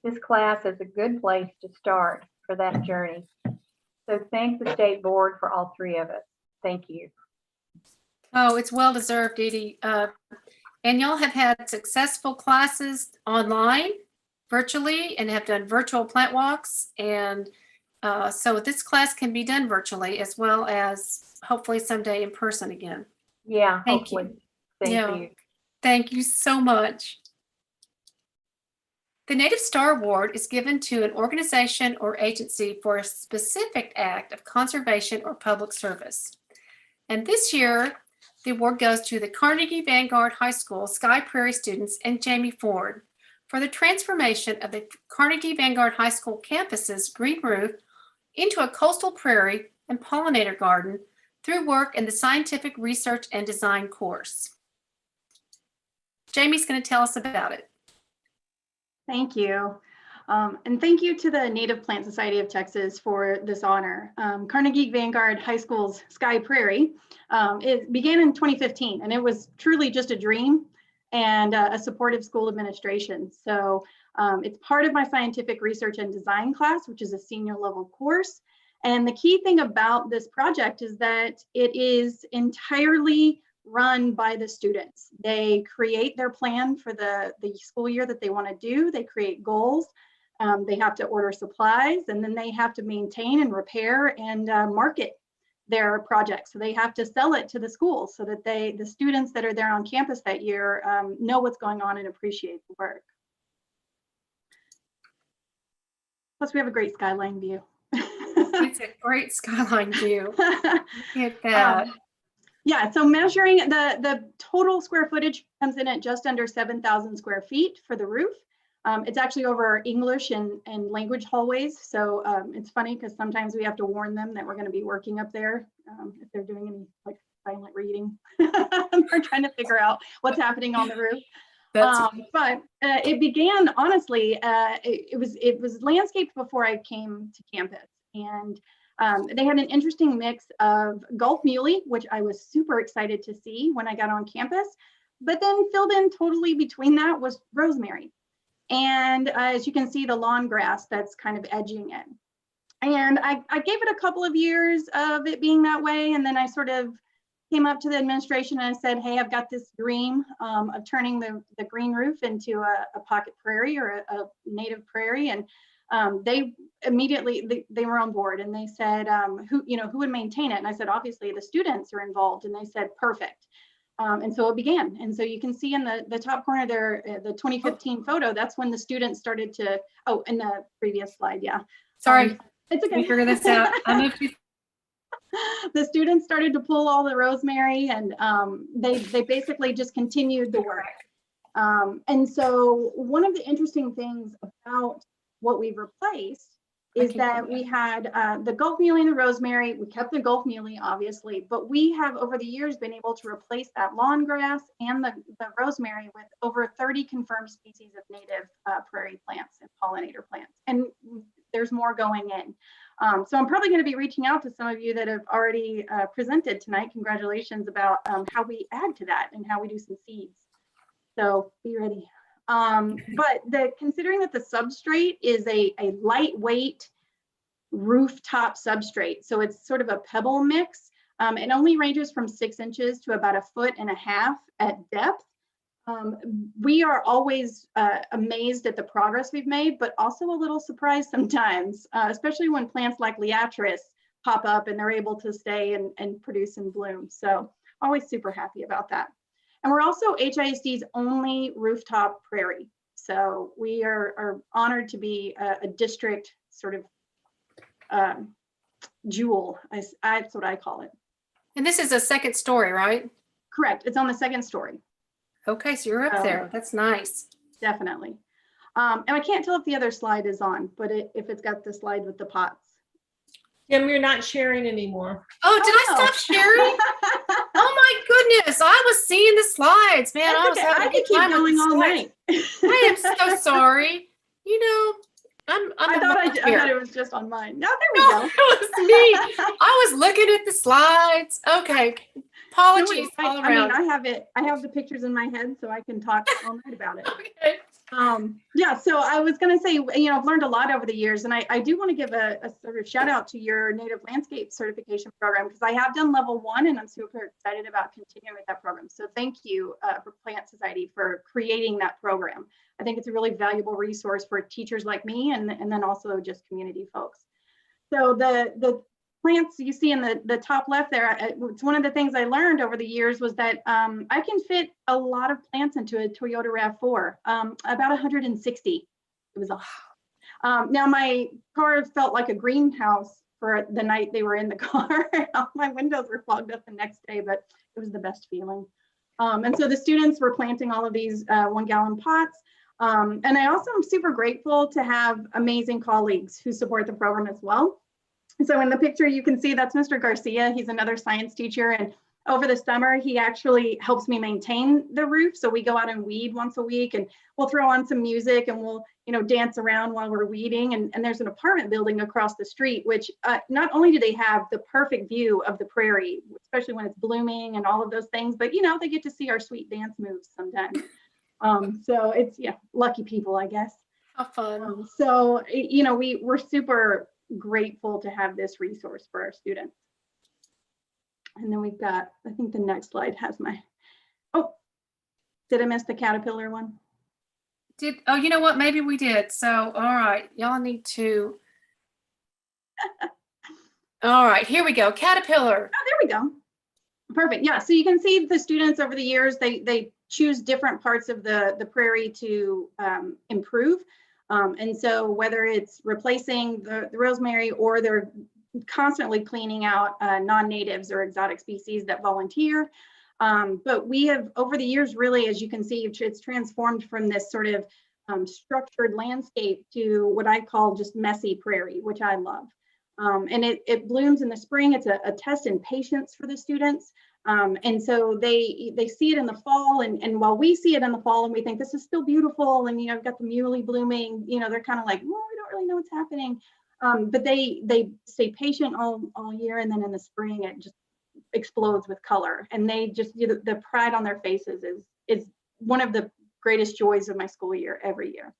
This class is a good place to start for that journey. So thank the State Board for all 3 of us. Thank you. Oh, it's well deserved, Dee Dee. And y'all have had successful classes online, virtually, and have done virtual plant walks. And so this class can be done virtually as well as hopefully someday in person again. Yeah, Thank hopefully. you. Thank Yeah. you. Thank you so much. The Native Star Award is given to an organization or agency for a specific act of conservation or public service. And this year, the award goes to the Carnegie Vanguard High School Sky Prairie students and Jamie Ford for the transformation of the Carnegie Vanguard High School campus's green roof into a coastal prairie and pollinator garden through work in the Scientific Research and Design course. Jamie's going to tell us about it. Thank you. And thank you to the Native Plant Society of Texas for this honor. Carnegie Vanguard High School's Sky Prairie, it began in 2015, and it was truly just a dream and a supportive school administration. So it's part of my scientific research and design class, which is a senior level course. And the key thing about this project is that it is entirely run by the students. They create their plan for the school year that they want to do. They create goals. They have to order supplies, and then they have to maintain and repair and market their project. So they have to sell it to the schools so that the students that are there on campus that year know what's going on and appreciate the work. Plus, we have a great skyline view. It's a great skyline view. Look at that. Yeah, so measuring the total square footage comes in at just under 7,000 square feet for the roof. It's actually over our English and language hallways. So it's funny because sometimes we have to warn them that we're going to be working up there if they're doing any like silent reading. They're trying to figure out what's happening on the roof. But it began, honestly, it was landscaped before I came to campus. And they had an interesting mix of Gulf Muley, which I was super excited to see when I got on campus. But then filled in totally between that was rosemary. And as you can see, the lawn grass that's kind of edging it. And I gave it a couple of years of it being that way. And then I sort of came up to the administration and I said, hey, I've got this dream of turning the green roof into a pocket prairie or a native prairie. And they immediately, they were on board and they said, who would maintain it? And I said, obviously the students are involved. And they said, perfect. And so it began. And so you can see in the top corner there, the 2015 photo, that's when the students started to, oh, in the previous slide, yeah. Sorry, it's okay. Let me figure this out. I moved you. The students started to pull all the rosemary and they basically just continued the work. And so one of the interesting things about what we've replaced is that we had the Gulf Muley and the rosemary. We kept the Gulf Muley, obviously, but we have over the years been able to replace that lawn grass and the rosemary with over 30 confirmed species of native prairie plants and pollinator plants. And there's more going in. So I'm probably going to be reaching out to some of you that have already presented tonight. Congratulations about how we add to that and how we do some seeds. So be ready. But considering that the substrate is a lightweight rooftop substrate, so it's sort of a pebble mix. It only ranges from 6 inches to about 1.5 feet at depth. We are always amazed at the progress we've made, but also a little surprised sometimes, especially when plants like Liatris pop up and they're able to stay and produce and bloom. So always super happy about that. And we're also HISD's only rooftop prairie. So we are honored to be a district sort of jewel, that's what I call it. And this is a second story, right? Correct, it's on the second story. Okay, so you're up there, that's nice. Definitely. And I can't tell if the other slide is on, but if it's got the slide with the pots. Kim, you're not sharing anymore. Oh, did I stop sharing? Oh my goodness, I was seeing the slides, man. I could keep going all night. I am so sorry. You know, I thought it was just on mine. No, there we go. It was me. I was looking at the slides. Okay. Apologies all around. I mean, I have the pictures in my head, so I can talk all night about it. Okay. Yeah, so I was going to say, I've learned a lot over the years, and I do want to give a sort of shout out to your native landscape certification program, because I have done level 1 and I'm super excited about continuing with that program. So thank you for Plant Society for creating that program. I think it's a really valuable resource for teachers like me and then also just community folks. So the plants you see in the top left there, it's one of the things I learned over the years was that I can fit a lot of plants into a Toyota RAV4, about 160. It was now my car felt like a greenhouse for the night they were in the car. All my windows were fogged up the next day, but it was the best feeling. And so the students were planting all of these 1-gallon pots. And I also am super grateful to have amazing colleagues who support the program as well. So in the picture, you can see that's Mr. Garcia. He's another science teacher. And over the summer, he actually helps me maintain the roof. So we go out and weed once a week, and we'll throw on some music, and we'll, dance around while we're weeding. And there's an apartment building across the street, which not only do they have the perfect view of the prairie, especially when it's blooming and all of those things, but they get to see our sweet dance moves sometimes. So it's, lucky people, I guess. How fun. So, we're super grateful to have this resource for our students. And then we've got, I think the next slide has did I miss the caterpillar one? Oh, you know what? Maybe we did. So, all right, y'all need to. All right, here we go. Caterpillar. Oh, there we go. Perfect. Yeah. So you can see the students over the years, they choose different parts of the prairie to improve. And so whether it's replacing the rosemary, or they're constantly cleaning out non-natives or exotic species that volunteer. But we have, over the years, really, as you can see, it's transformed from this sort of structured landscape to what I call just messy prairie, which I love. And it blooms in the spring. It's a test in patience for the students. And so they see it in the fall, and while we see it in the fall and we think this is still beautiful, and I've got the muley blooming, they're kind of like, well, we don't really know what's happening. But they stay patient all year, and then in the spring it just explodes with color, and they just, the pride on their faces is one of the greatest joys of my school year every year.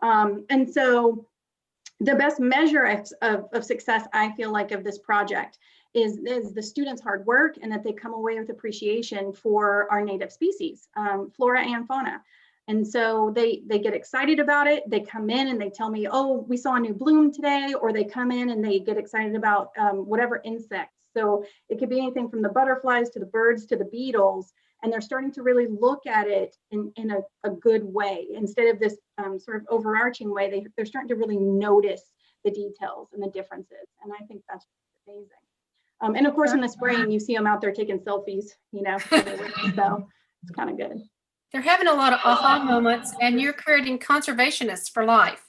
And so the best measure of success, I feel like, of this project is the students' hard work, and that they come away with appreciation for our native species, flora and fauna. And so they get excited about it. They come in and they tell me, oh, we saw a new bloom today, or they come in and they get excited about whatever insects. So it could be anything from the butterflies to the birds to the beetles, and they're starting to really look at it in a good way, instead of this sort of overarching way. They're starting to really notice the details and the differences, and I think that's amazing. And of course, in the spring, you see them out there taking selfies, so it's kind of good. They're having a lot of aha moments, and you're creating conservationists for life.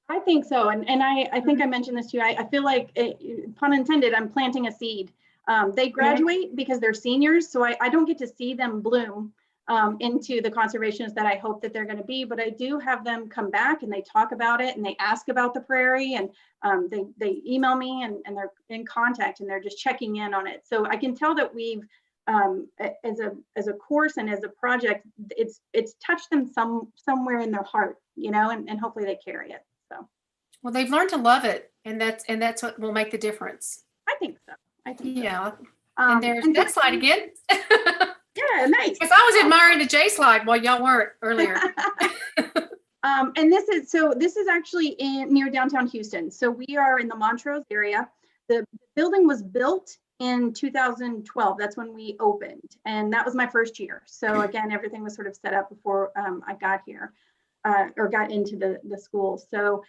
I think so. And I think I mentioned this to you. I feel like, pun intended, I'm planting a seed. They graduate because they're seniors, so I don't get to see them bloom into the conservationists that I hope that they're going to be, but I do have them come back and they talk about it, and they ask about the prairie, and they email me, and they're in contact, and they're just checking in on it. So I can tell that we've, as a course and as a project, it's touched them somewhere in their heart, and hopefully they carry it. So, well, they've learned to love it, and that's what will make the difference. I think so. Yeah. And there's that slide again. Yeah, nice. Because I was admiring the J slide while y'all weren't earlier. And this is actually near downtown Houston. So we are in the Montrose area. The building was built in 2012. That's when we opened, and that was my first year. So again, everything was sort of set up before I got here, or got into the school. So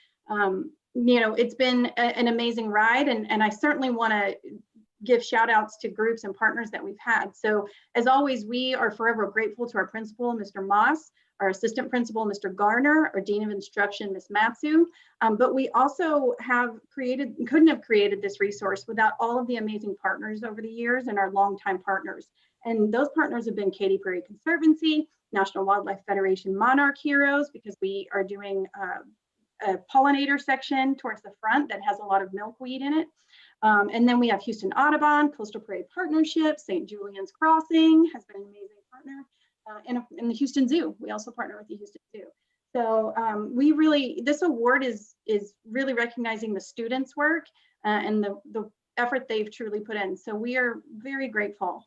it's been an amazing ride, and I certainly want to give shout outs to groups and partners that we've had. So as always, we are forever grateful to our principal, Mr. Moss, our assistant principal, Mr. Garner, our dean of instruction, Ms. Matsu. But we also couldn't have created this resource without all of the amazing partners over the years, and our longtime partners. And those partners have been Katy Prairie Conservancy, National Wildlife Federation Monarch Heroes, because we are doing a pollinator section towards the front that has a lot of milkweed in it. And then we have Houston Audubon, Coastal Prairie Partnership, St. Julian's Crossing has been an amazing partner, and the Houston Zoo. We also partner with the Houston Zoo. So this award is really recognizing the students' work and the effort they've truly put in. So we are very grateful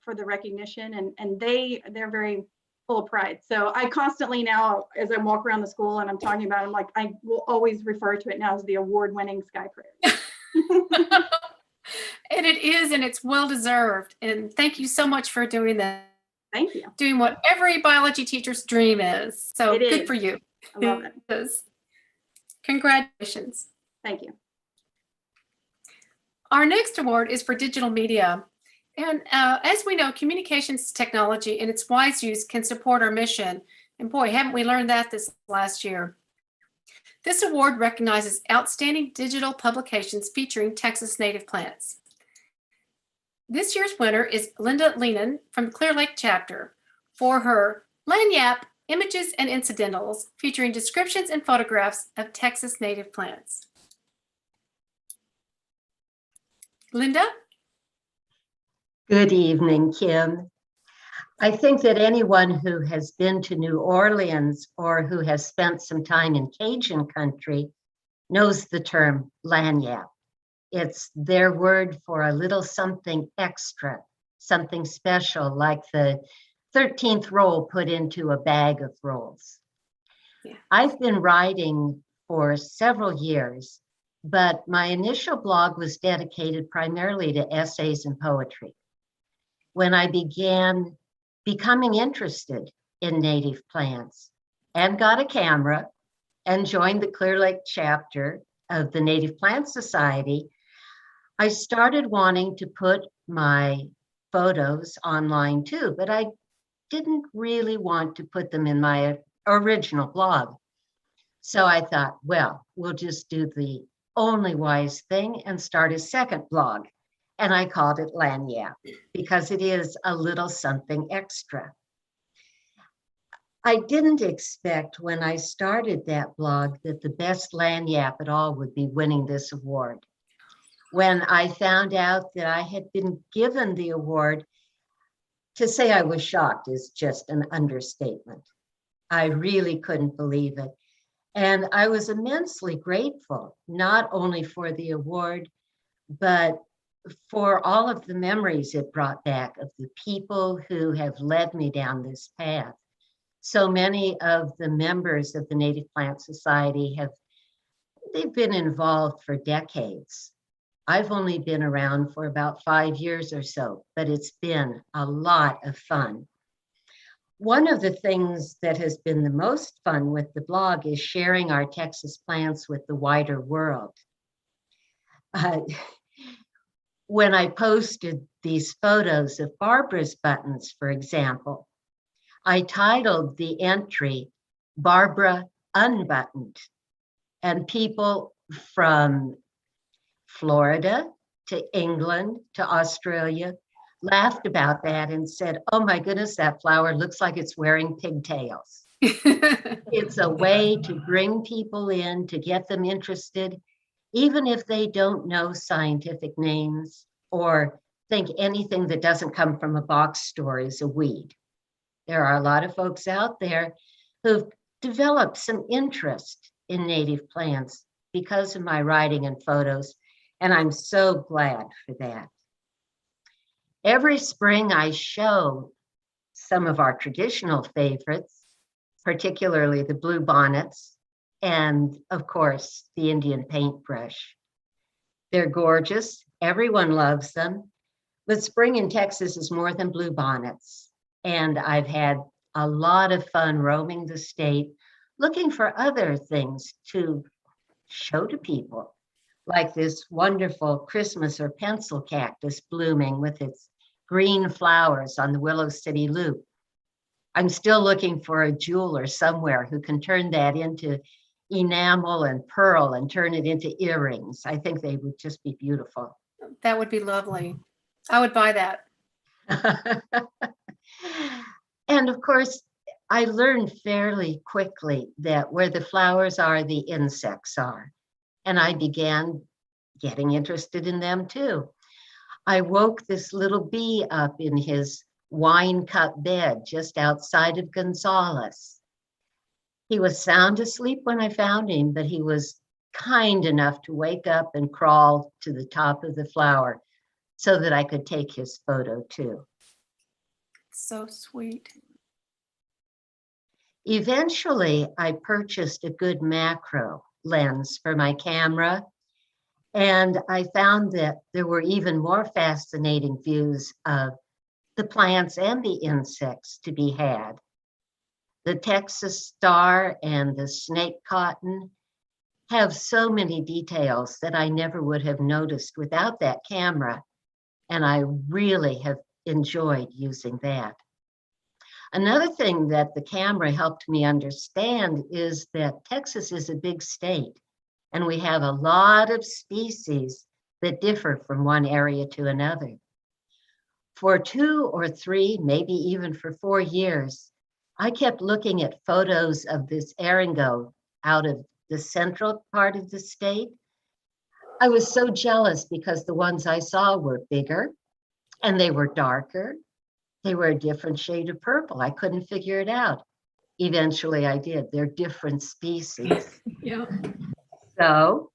for the recognition, and they're very full of pride. So I constantly now, as I walk around the school and I'm talking about it, I'm like, I will always refer to it now as the award-winning Sky Prairie. And it is, and it's well deserved. And thank you so much for doing that. Thank you. Doing what every biology teacher's dream is. So good for you. I love it. Congratulations. Thank you. Our next award is for digital media. And as we know, communications technology and its wise use can support our mission. And boy, haven't we learned that this last year. This award recognizes outstanding digital publications featuring Texas native plants. This year's winner is Linda Lehnan from the Clear Lake chapter for her Lanyap Images and Incidentals, featuring descriptions and photographs of Texas native plants. Linda? Good evening, Kim. I think that anyone who has been to New Orleans or who has spent some time in Cajun country knows the term lanyap. It's their word for a little something extra, something special, like the 13th roll put into a bag of rolls. Yeah. I've been writing for several years, but my initial blog was dedicated primarily to essays and poetry. When I began becoming interested in native plants and got a camera and joined the Clear Lake chapter of the Native Plant Society, I started wanting to put my photos online too, but I didn't really want to put them in my original blog. So I thought, well, we'll just do the only wise thing and start a second blog. And I called it Lanyap because it is a little something extra. I didn't expect when I started that blog that the best lanyap at all would be winning this award. When I found out that I had been given the award, to say I was shocked is just an understatement. I really couldn't believe it. And I was immensely grateful, not only for the award, but for all of the memories it brought back of the people who have led me down this path. So many of the members of the Native Plant Society they've been involved for decades. I've only been around for about 5 years or so, but it's been a lot of fun. One of the things that has been the most fun with the blog is sharing our Texas plants with the wider world. When I posted these photos of Barbara's buttons, for example, I titled the entry, Barbara Unbuttoned, and people from Florida to England to Australia laughed about that and said, oh my goodness, that flower looks like it's wearing pigtails. It's a way to bring people in, to get them interested, even if they don't know scientific names or think anything that doesn't come from a box store is a weed. There are a lot of folks out there who've developed some interest in native plants because of my writing and photos, and I'm so glad for that. Every spring I show some of our traditional favorites, particularly the blue bonnets, and of course, the Indian paintbrush. They're gorgeous, everyone loves them, but spring in Texas is more than blue bonnets. And I've had a lot of fun roaming the state, looking for other things to show to people, like this wonderful Christmas or pencil cactus blooming with its green flowers on the Willow City Loop. I'm still looking for a jeweler somewhere who can turn that into enamel and pearl and turn it into earrings. I think they would just be beautiful. That would be lovely. I would buy that. And of course, I learned fairly quickly that where the flowers are, the insects are. And I began getting interested in them too. I woke this little bee up in his wine cup bed just outside of Gonzales. He was sound asleep when I found him, but he was kind enough to wake up and crawl to the top of the flower so that I could take his photo too. So sweet. Eventually, I purchased a good macro lens for my camera, and I found that there were even more fascinating views of the plants and the insects to be had. The Texas star and the snake cotton have so many details that I never would have noticed without that camera, and I really have enjoyed using that. Another thing that the camera helped me understand is that Texas is a big state, and we have a lot of species that differ from one area to another. For 2 or 3, maybe even for 4 years, I kept looking at photos of this eringo out of the central part of the state. I was so jealous because the ones I saw were bigger and they were darker. They were a different shade of purple. I couldn't figure it out. Eventually I did. They're different species. Yeah. So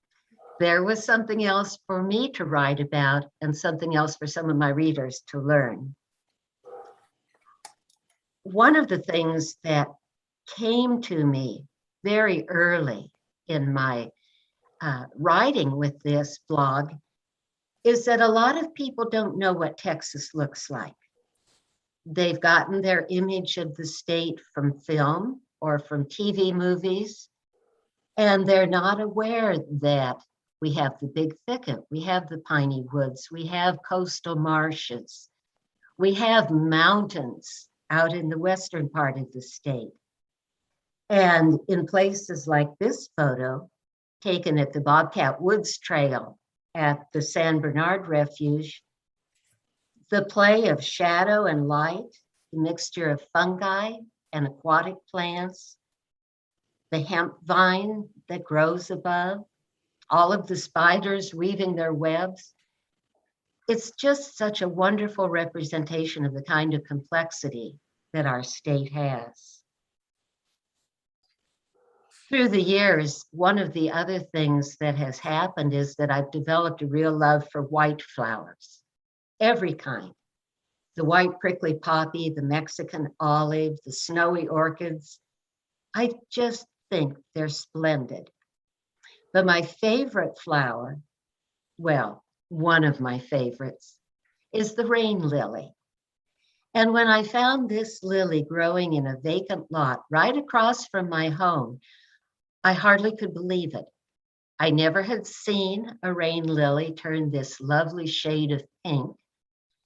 there was something else for me to write about and something else for some of my readers to learn. One of the things that came to me very early in my writing with this blog is that a lot of people don't know what Texas looks like. They've gotten their image of the state from film or from TV movies, and they're not aware that we have the big thicket, we have the piney woods, we have coastal marshes, we have mountains out in the western part of the state. And in places like this photo, taken at the Bobcat Woods Trail at the San Bernard Refuge, the play of shadow and light, the mixture of fungi and aquatic plants, the hemp vine that grows above, all of the spiders weaving their webs. It's just such a wonderful representation of the kind of complexity that our state has. Through the years, one of the other things that has happened is that I've developed a real love for white flowers, every kind. The white prickly poppy, the Mexican olive, the snowy orchids. I just think they're splendid. But my favorite flower, well, one of my favorites, is the rain lily. And when I found this lily growing in a vacant lot right across from my home, I hardly could believe it. I never had seen a rain lily turn this lovely shade of pink,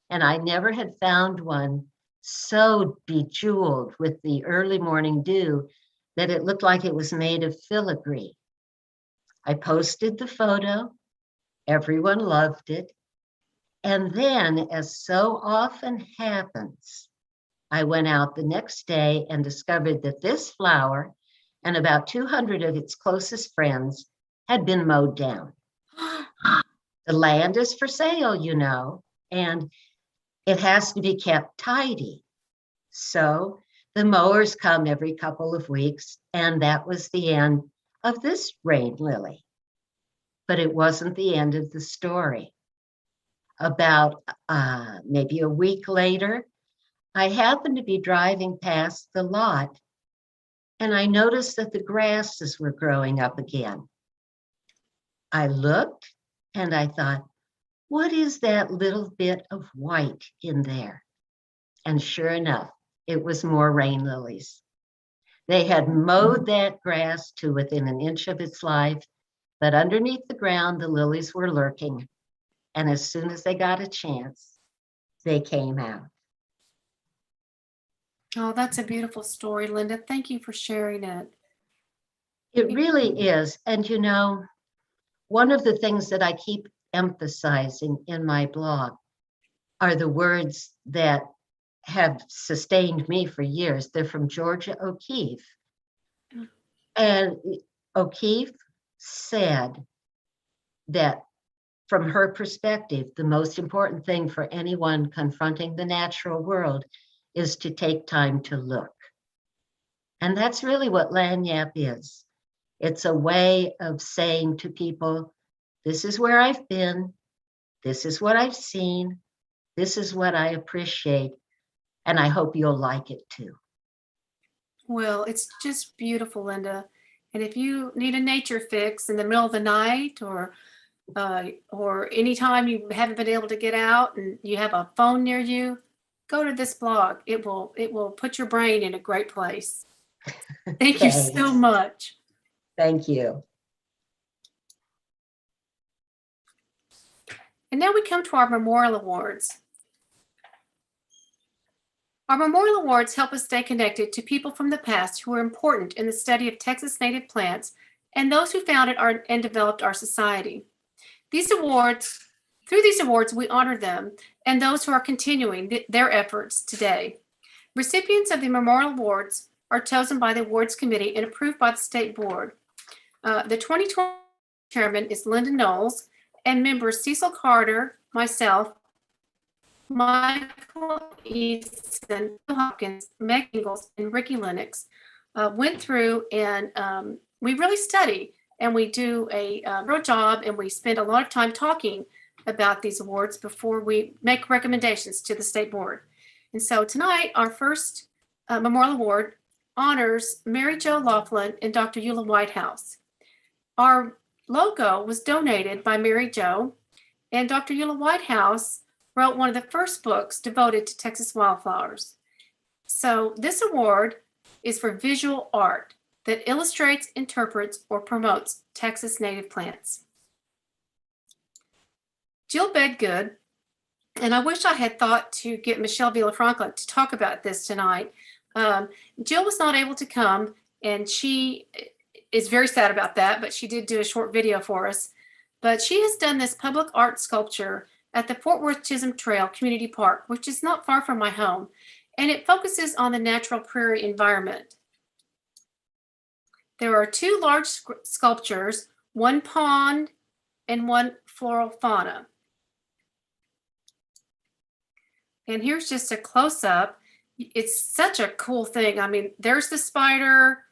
and I never had found one so bejeweled with the early morning dew that it looked like it was made of filigree. I posted the photo, everyone loved it, and then, as so often happens, I went out the next day and discovered that this flower and about 200 of its closest friends had been mowed down. The land is for sale, you know, and it has to be kept tidy. So the mowers come every couple of weeks, and that was the end of this rain lily. But it wasn't the end of the story. About maybe a week later, I happened to be driving past the lot, and I noticed that the grasses were growing up again. I looked and I thought, what is that little bit of white in there? And sure enough, it was more rain lilies. They had mowed that grass to within an inch of its life, but underneath the ground, the lilies were lurking. And as soon as they got a chance, they came out. Oh, that's a beautiful story, Linda. Thank you for sharing it. It really is. And you know, one of the things that I keep emphasizing in my blog are the words that have sustained me for years. They're from Georgia O'Keeffe. And O'Keeffe said that from her perspective, the most important thing for anyone confronting the natural world is to take time to look. And that's really what Lagniappe is. It's a way of saying to people, this is where I've been, this is what I've seen, this is what I appreciate, and I hope you'll like it too. Well, it's just beautiful, Linda. And if you need a nature fix in the middle of the night or anytime you haven't been able to get out and you have a phone near you, go to this blog. It will put your brain in a great place. Thank you so much. Thank you. And now we come to our Memorial Awards. Our Memorial Awards help us stay connected to people from the past who were important in the study of Texas native plants and those who founded and developed our society. Through these awards, we honor them and those who are continuing their efforts today. Recipients of the Memorial Awards are chosen by the Awards Committee and approved by the State Board. The 2020 chairman is Linda Knowles, and members Cecil Carter, myself, Michael Easton, Hopkins, Meg Ingalls, and Ricky Lennox went through and we really study and we do a real job, and we spend a lot of time talking about these awards before we make recommendations to the State Board. And so tonight, our first Memorial Award honors Mary Jo Laughlin and Dr. Eula Whitehouse. Our logo was donated by Mary Jo, and Dr. Eula Whitehouse wrote one of the first books devoted to Texas wildflowers. So this award is for visual art that illustrates, interprets, or promotes Texas native plants. Jill Bedgood, and I wish I had thought to get Michelle Villafranca to talk about this tonight. Jill was not able to come, and she is very sad about that, but she did do a short video for us. But she has done this public art sculpture at the Fort Worth Chisholm Trail Community Park, which is not far from my home, and it focuses on the natural prairie environment. There are two large sculptures, one pond and one floral fauna. And here's just a close-up. It's such a cool thing. I mean, there's the spider,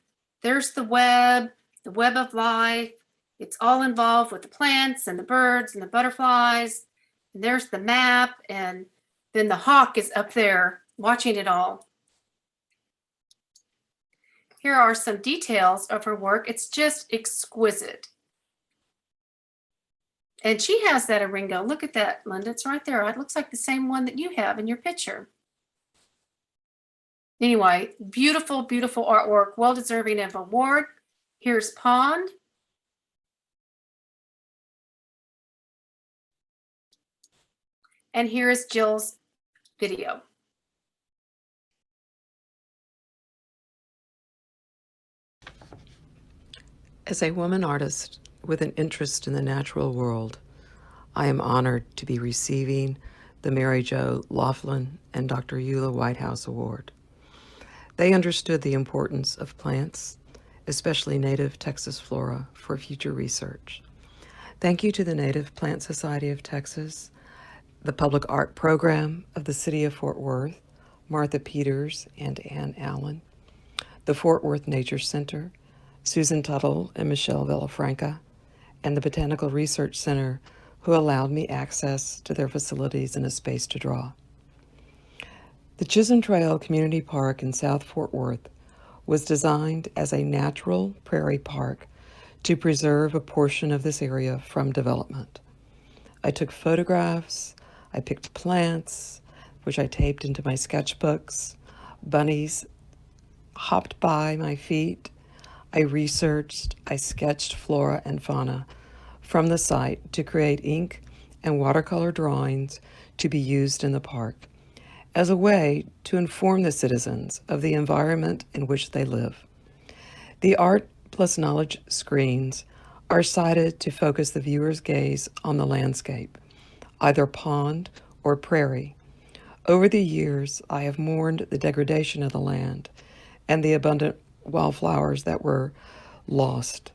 there's the web of life. It's all involved with the plants and the birds and the butterflies. And there's the map, and then the hawk is up there watching it all. Here are some details of her work. It's just exquisite. And she has that Aringo. Look at that, Linda. It's right there. It looks like the same one that you have in your picture. Anyway, beautiful, beautiful artwork, well deserving of an award. Here's Pond. And here is Jill's video. As a woman artist with an interest in the natural world, I am honored to be receiving the Mary Jo Laughlin and Dr. Eula Whitehouse Award. They understood the importance of plants, especially native Texas flora, for future research. Thank you to the Native Plant Society of Texas, the Public Art Program of the City of Fort Worth, Martha Peters and Ann Allen, the Fort Worth Nature Center, Susan Tuttle and Michelle Villafranca, and the Botanical Research Center, who allowed me access to their facilities and a space to draw. The Chisholm Trail Community Park in South Fort Worth was designed as a natural prairie park to preserve a portion of this area from development. I took photographs, I picked plants, which I taped into my sketchbooks. Bunnies hopped by my feet. I researched, I sketched flora and fauna from the site to create ink and watercolor drawings to be used in the park as a way to inform the citizens of the environment in which they live. The Art Plus Knowledge screens are sited to focus the viewer's gaze on the landscape, either pond or prairie. Over the years, I have mourned the degradation of the land and the abundant wildflowers that were lost,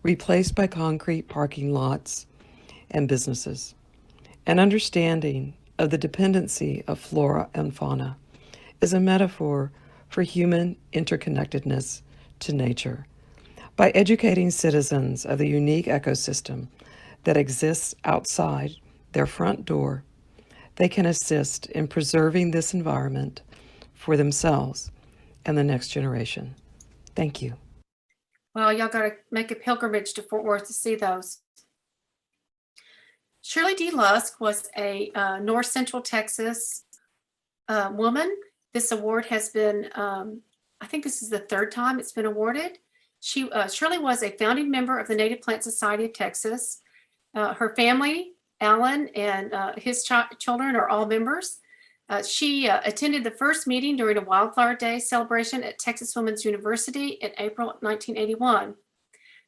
replaced by concrete parking lots and businesses. An understanding of the dependency of flora and fauna is a metaphor for human interconnectedness to nature. By educating citizens of the unique ecosystem that exists outside their front door, they can assist in preserving this environment for themselves and the next generation. Thank you. Well, y'all got to make a pilgrimage to Fort Worth to see those. Shirley D. Lusk was a North Central Texas woman. This award has been, I think this is the third time it's been awarded. Shirley was a founding member of the Native Plant Society of Texas. Her family, Alan, and his children are all members. She attended the first meeting during a Wildflower Day celebration at Texas Women's University in April 1981.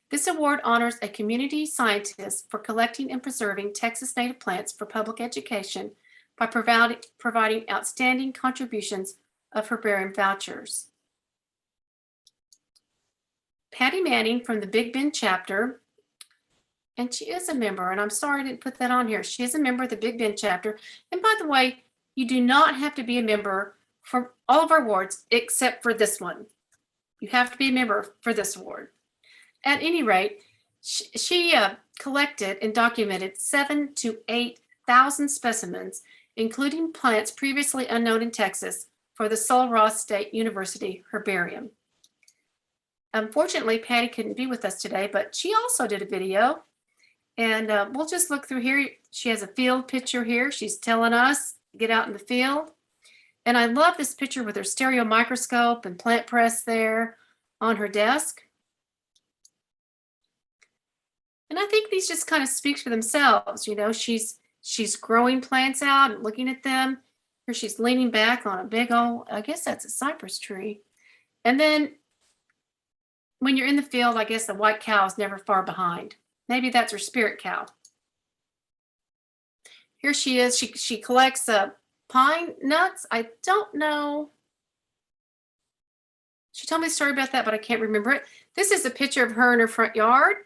This award honors a community scientist for collecting and preserving Texas native plants for public education by providing outstanding contributions of herbarium vouchers. Patty Manning from the Big Bend chapter, and she is a member, and I'm sorry I didn't put that on here. She is a member of the Big Bend chapter. And by the way, you do not have to be a member for all of our awards except for this one. You have to be a member for this award. At any rate, she collected and documented 7,000 to 8,000 specimens, including plants previously unknown in Texas, for the Sul Ross State University Herbarium. Unfortunately, Patty couldn't be with us today, but she also did a video. And we'll just look through here. She has a field picture here. She's telling us, get out in the field. And I love this picture with her stereo microscope and plant press there on her desk. And I think these just kind of speak for themselves. You know, she's growing plants out and looking at them. Here she's leaning back on a big old, I guess that's a cypress tree. And then when you're in the field, I guess the white cow is never far behind. Maybe that's her spirit cow. Here she is. She collects pine nuts. I don't know. She told me a story about that, but I can't remember it. This is a picture of her in her front yard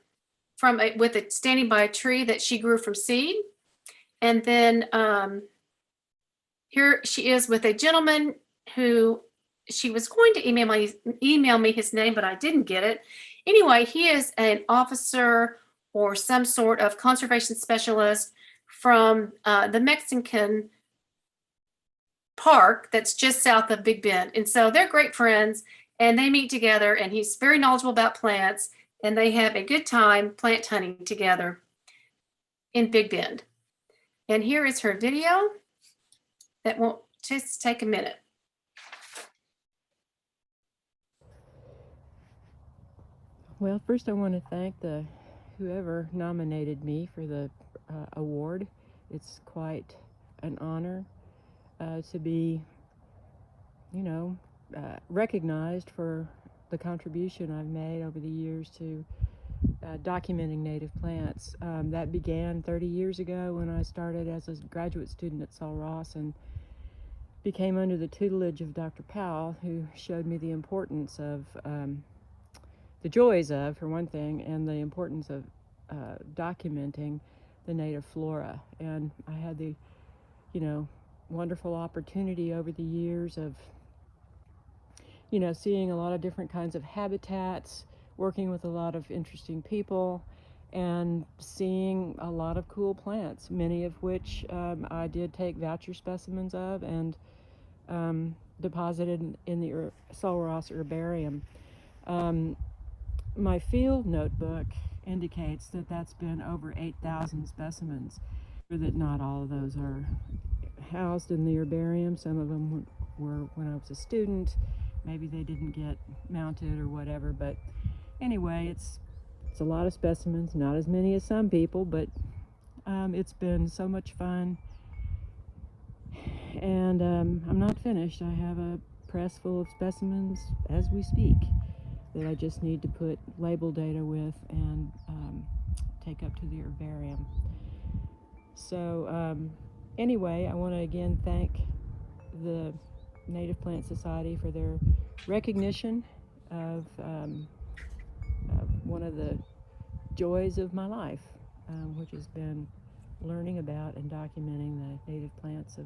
standing by a tree that she grew from seed. And then here she is with a gentleman who she was going to email me his name, but I didn't get it. Anyway, he is an officer or some sort of conservation specialist from the Mexican park that's just south of Big Bend. And so they're great friends and they meet together, and he's very knowledgeable about plants, and they have a good time plant hunting together in Big Bend. And here is her video that won't just take a minute. Well, first I want to thank whoever nominated me for the award. It's quite an honor to be, recognized for the contribution I've made over the years to documenting native plants. That began 30 years ago when I started as a graduate student at Sul Ross and became under the tutelage of Dr. Powell, who showed me the importance of the joys of, for one thing, and the importance of documenting the native flora. And I had the, wonderful opportunity over the years of, seeing a lot of different kinds of habitats, working with a lot of interesting people, and seeing a lot of cool plants, many of which I did take voucher specimens of and deposited in the Sul Ross herbarium. My field notebook indicates that that's been over 8,000 specimens. That not all of those are housed in the herbarium. Some of them were when I was a student. Maybe they didn't get mounted or whatever, but anyway, it's a lot of specimens, not as many as some people, but it's been so much fun. And I'm not finished. I have a press full of specimens as we speak that I just need to put label data with and take up to the herbarium. So anyway, I want to again thank the Native Plant Society for their recognition of one of the joys of my life, which has been learning about and documenting the native plants of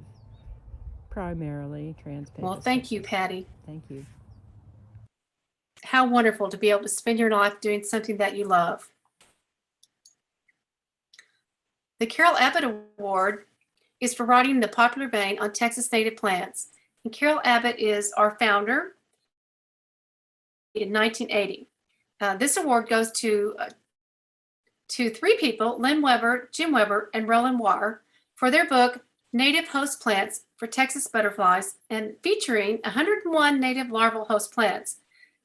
primarily Trans-Pecos. Well, thank you, Patty. Thank you. How wonderful to be able to spend your life doing something that you love. The Carol Abbott Award is for writing in the popular vein on Texas native plants. And Carol Abbott is our founder in 1980. This award goes to three people, Lynn Weber, Jim Weber, and Roland Warr, for their book, Native Host Plants for Texas Butterflies, and featuring 101 native larval host plants.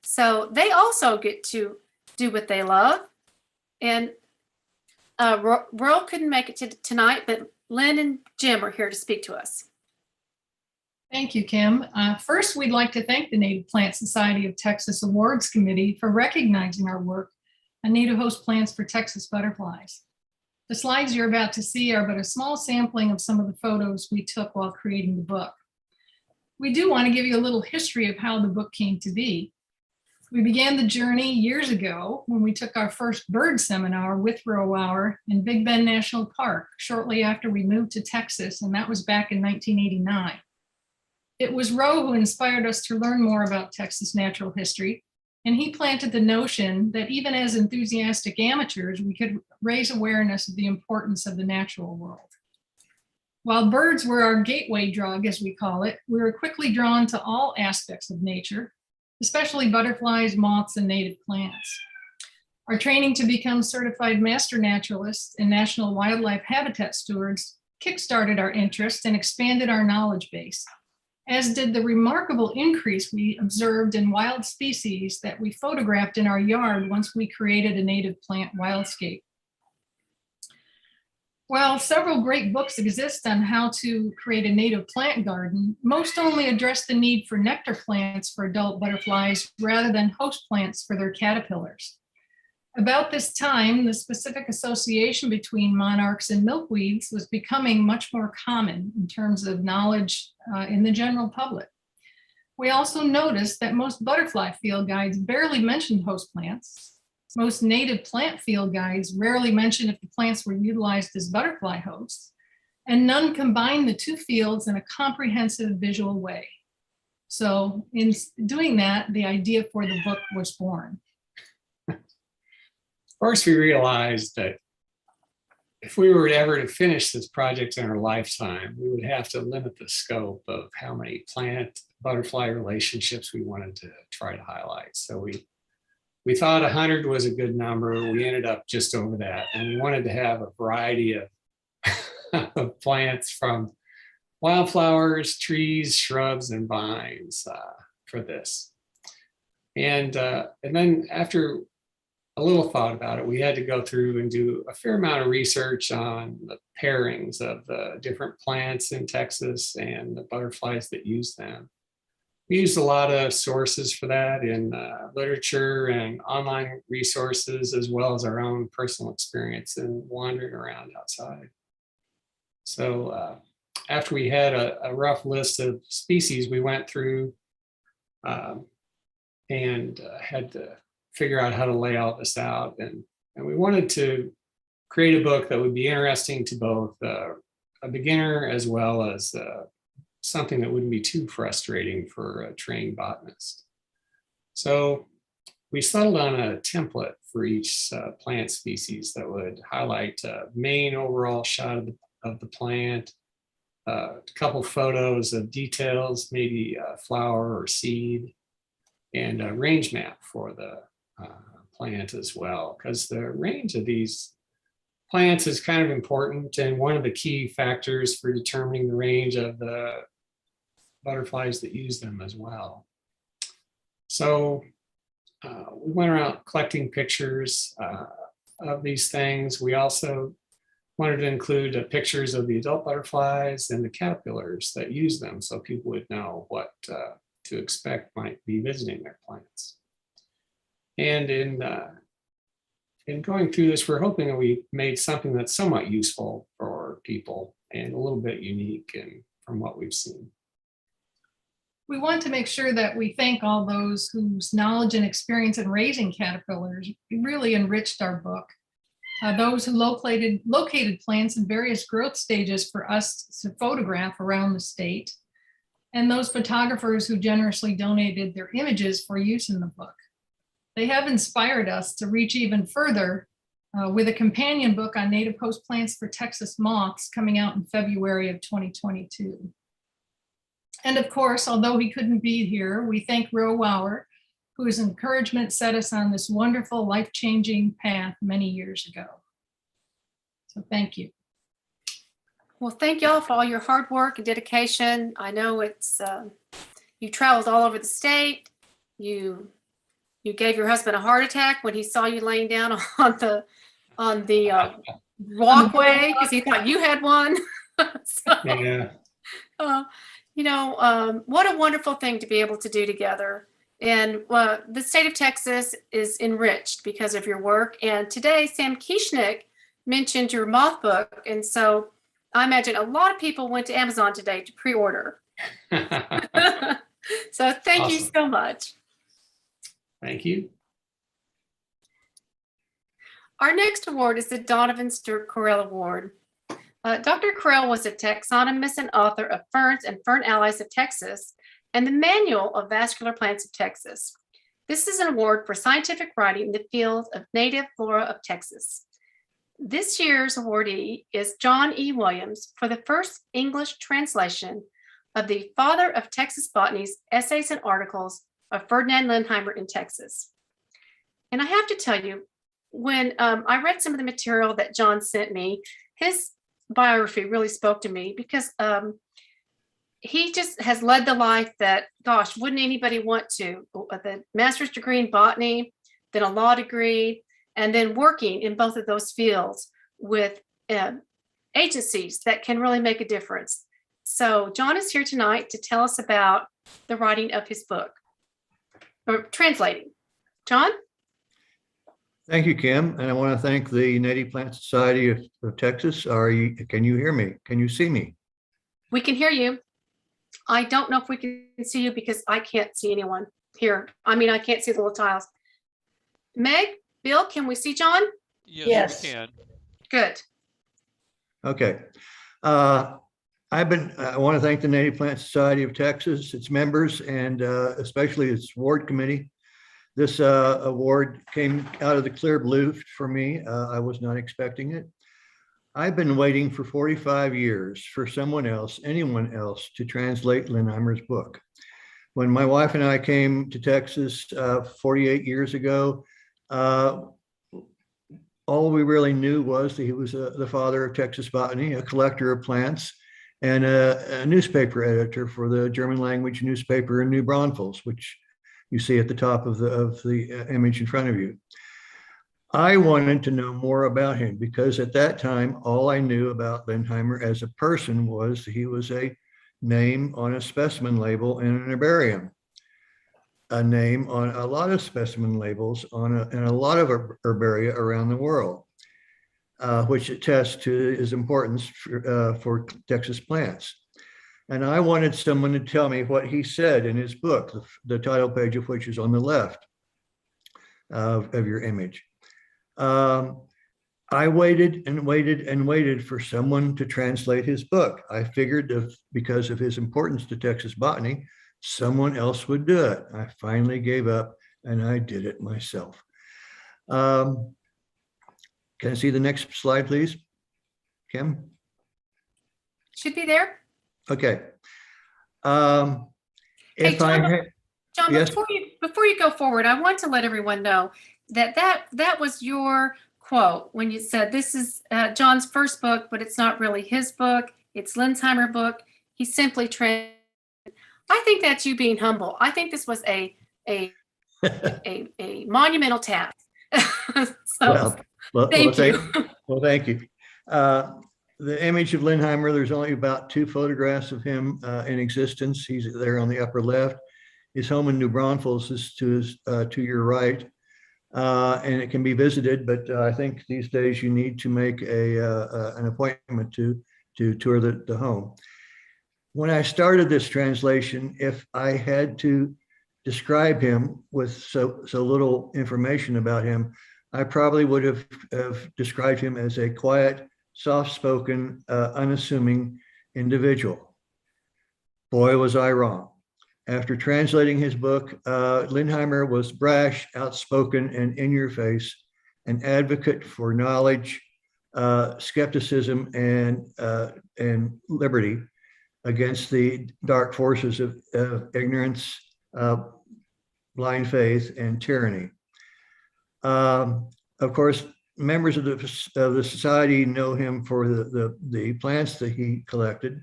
So they also get to do what they love. And Royal couldn't make it tonight, but Lynn and Jim are here to speak to us. Thank you, Kim. First, we'd like to thank the Native Plant Society of Texas Awards Committee for recognizing our work on native host plants for Texas butterflies. The slides you're about to see are but a small sampling of some of the photos we took while creating the book. We do want to give you a little history of how the book came to be. We began the journey years ago when we took our first bird seminar with Rowe in Big Bend National Park shortly after we moved to Texas, and that was back in 1989. It was Rowe who inspired us to learn more about Texas natural history, and he planted the notion that even as enthusiastic amateurs, we could raise awareness of the importance of the natural world. While birds were our gateway drug, as we call it, we were quickly drawn to all aspects of nature, especially butterflies, moths, and native plants. Our training to become certified master naturalists and national wildlife habitat stewards kickstarted our interest and expanded our knowledge base, as did the remarkable increase we observed in wild species that we photographed in our yard once we created a native plant wildscape. While several great books exist on how to create a native plant garden, most only address the need for nectar plants for adult butterflies rather than host plants for their caterpillars. About this time, the specific association between monarchs and milkweeds was becoming much more common in terms of knowledge in the general public. We also noticed that most butterfly field guides barely mentioned host plants. Most native plant field guides rarely mention if the plants were utilized as butterfly hosts, and none combine the two fields in a comprehensive visual way. So in doing that, the idea for the book was born. Of course, we realized that if we were ever to finish this project in our lifetime, we would have to limit the scope of how many plant-butterfly relationships we wanted to try to highlight. So we thought 100 was a good number. We ended up just over that. And we wanted to have a variety of, of plants, from wildflowers, trees, shrubs, and vines for this. And then after a little thought about it, we had to go through and do a fair amount of research on the pairings of the different plants in Texas and the butterflies that use them. We used a lot of sources for that in literature and online resources, as well as our own personal experience in wandering around outside. So after we had a rough list of species, we went through and had to figure out how to lay all this out. And we wanted to create a book that would be interesting to both a beginner as well as something that wouldn't be too frustrating for a trained botanist. So we settled on a template for each plant species that would highlight a main overall shot of the plant, a couple photos of details, maybe a flower or seed, and a range map for the plant as well, because the range of these plants is kind of important, and one of the key factors for determining the range of the butterflies that use them as well. So we went around collecting pictures of these things. We also wanted to include pictures of the adult butterflies and the caterpillars that use them, so people would know what to expect might be visiting their plants. And in going through this, we're hoping that we made something that's somewhat useful for people and a little bit unique from what we've seen. We want to make sure that we thank all those whose knowledge and experience in raising caterpillars really enriched our book. Those who located plants in various growth stages for us to photograph around the state, and those photographers who generously donated their images for use in the book. They have inspired us to reach even further with a companion book on native host plants for Texas moths coming out in February of 2022. And of course, although he couldn't be here, we thank Rowe, whose encouragement set us on this wonderful, life-changing path many years ago. So thank you. Well, thank y'all for all your hard work and dedication. I know it's you traveled all over the state. You gave your husband a heart attack when he saw you laying down on the walkway because he thought you had one. So, yeah. What a wonderful thing to be able to do together. And the state of Texas is enriched because of your work. And today, Sam Kieschnick mentioned your moth book. And so I imagine a lot of people went to Amazon today to pre-order. So thank you Awesome. so much. Thank you. Our next award is the Donovan Correll Award. Dr. Correll was a taxonomist and author of Ferns and Fern Allies of Texas and the Manual of Vascular Plants of Texas. This is an award for scientific writing in the field of native flora of Texas. This year's awardee is John E. Williams for the first English translation of the father of Texas botany's essays and articles of Ferdinand Lindheimer in Texas. And I have to tell you, when I read some of the material that John sent me, his biography really spoke to me because he just has led the life that, gosh, wouldn't anybody want to? The master's degree in botany, then a law degree, and then working in both of those fields with agencies that can really make a difference. So John is here tonight to tell us about the writing of his book, or translating. John? Thank you, Kim. And I want to thank the Native Plant Society of Texas. Can you hear me? Can you see me? We can hear you. I don't know if we can see you because I can't see anyone here. I mean, I can't see the little tiles. Meg, Bill, can we see John? Yes, we can. Good. Okay. I want to thank the Native Plant Society of Texas, its members, and especially its award committee. This award came out of the clear blue for me. I was not expecting it. I've been waiting for 45 years for someone else, anyone else, to translate Lindheimer's book. When my wife and I came to Texas 48 years ago, all we really knew was that he was the father of Texas botany, a collector of plants, and a newspaper editor for the German language newspaper in New Braunfels, which you see at the top of the image in front of you. I wanted to know more about him because at that time, all I knew about Lindheimer as a person was he was a name on a specimen label in an herbarium, a name on a lot of specimen labels in a lot of herbaria around the world, which attests to his importance for Texas plants. And I wanted someone to tell me what he said in his book, the title page of which is on the left of your image. I waited and waited and waited for someone to translate his book. I figured because of his importance to Texas botany, someone else would do it. I finally gave up and I did it myself. Can I see the next slide, please? Kim? Should be there. Okay. Hey, John, yes? before you go forward, I want to let everyone know that was your quote when you said this is John's first book, but it's not really his book. It's Lindheimer's book. He simply I think that's you being humble. I think this was a monumental task. So, thank you. The image of Lindheimer, there's only about 2 photographs of him in existence. He's there on the upper left. His home in New Braunfels is to your right, and it can be visited. But I think these days you need to make an appointment to tour the home. When I started this translation, if I had to describe him with so little information about him, I probably would have described him as a quiet, soft-spoken, unassuming individual. Boy, was I wrong. After translating his book, Lindheimer was brash, outspoken, and in your face, an advocate for knowledge, skepticism, and liberty against the dark forces of ignorance, blind faith, and tyranny. Of course, members of the society know him for the plants that he collected.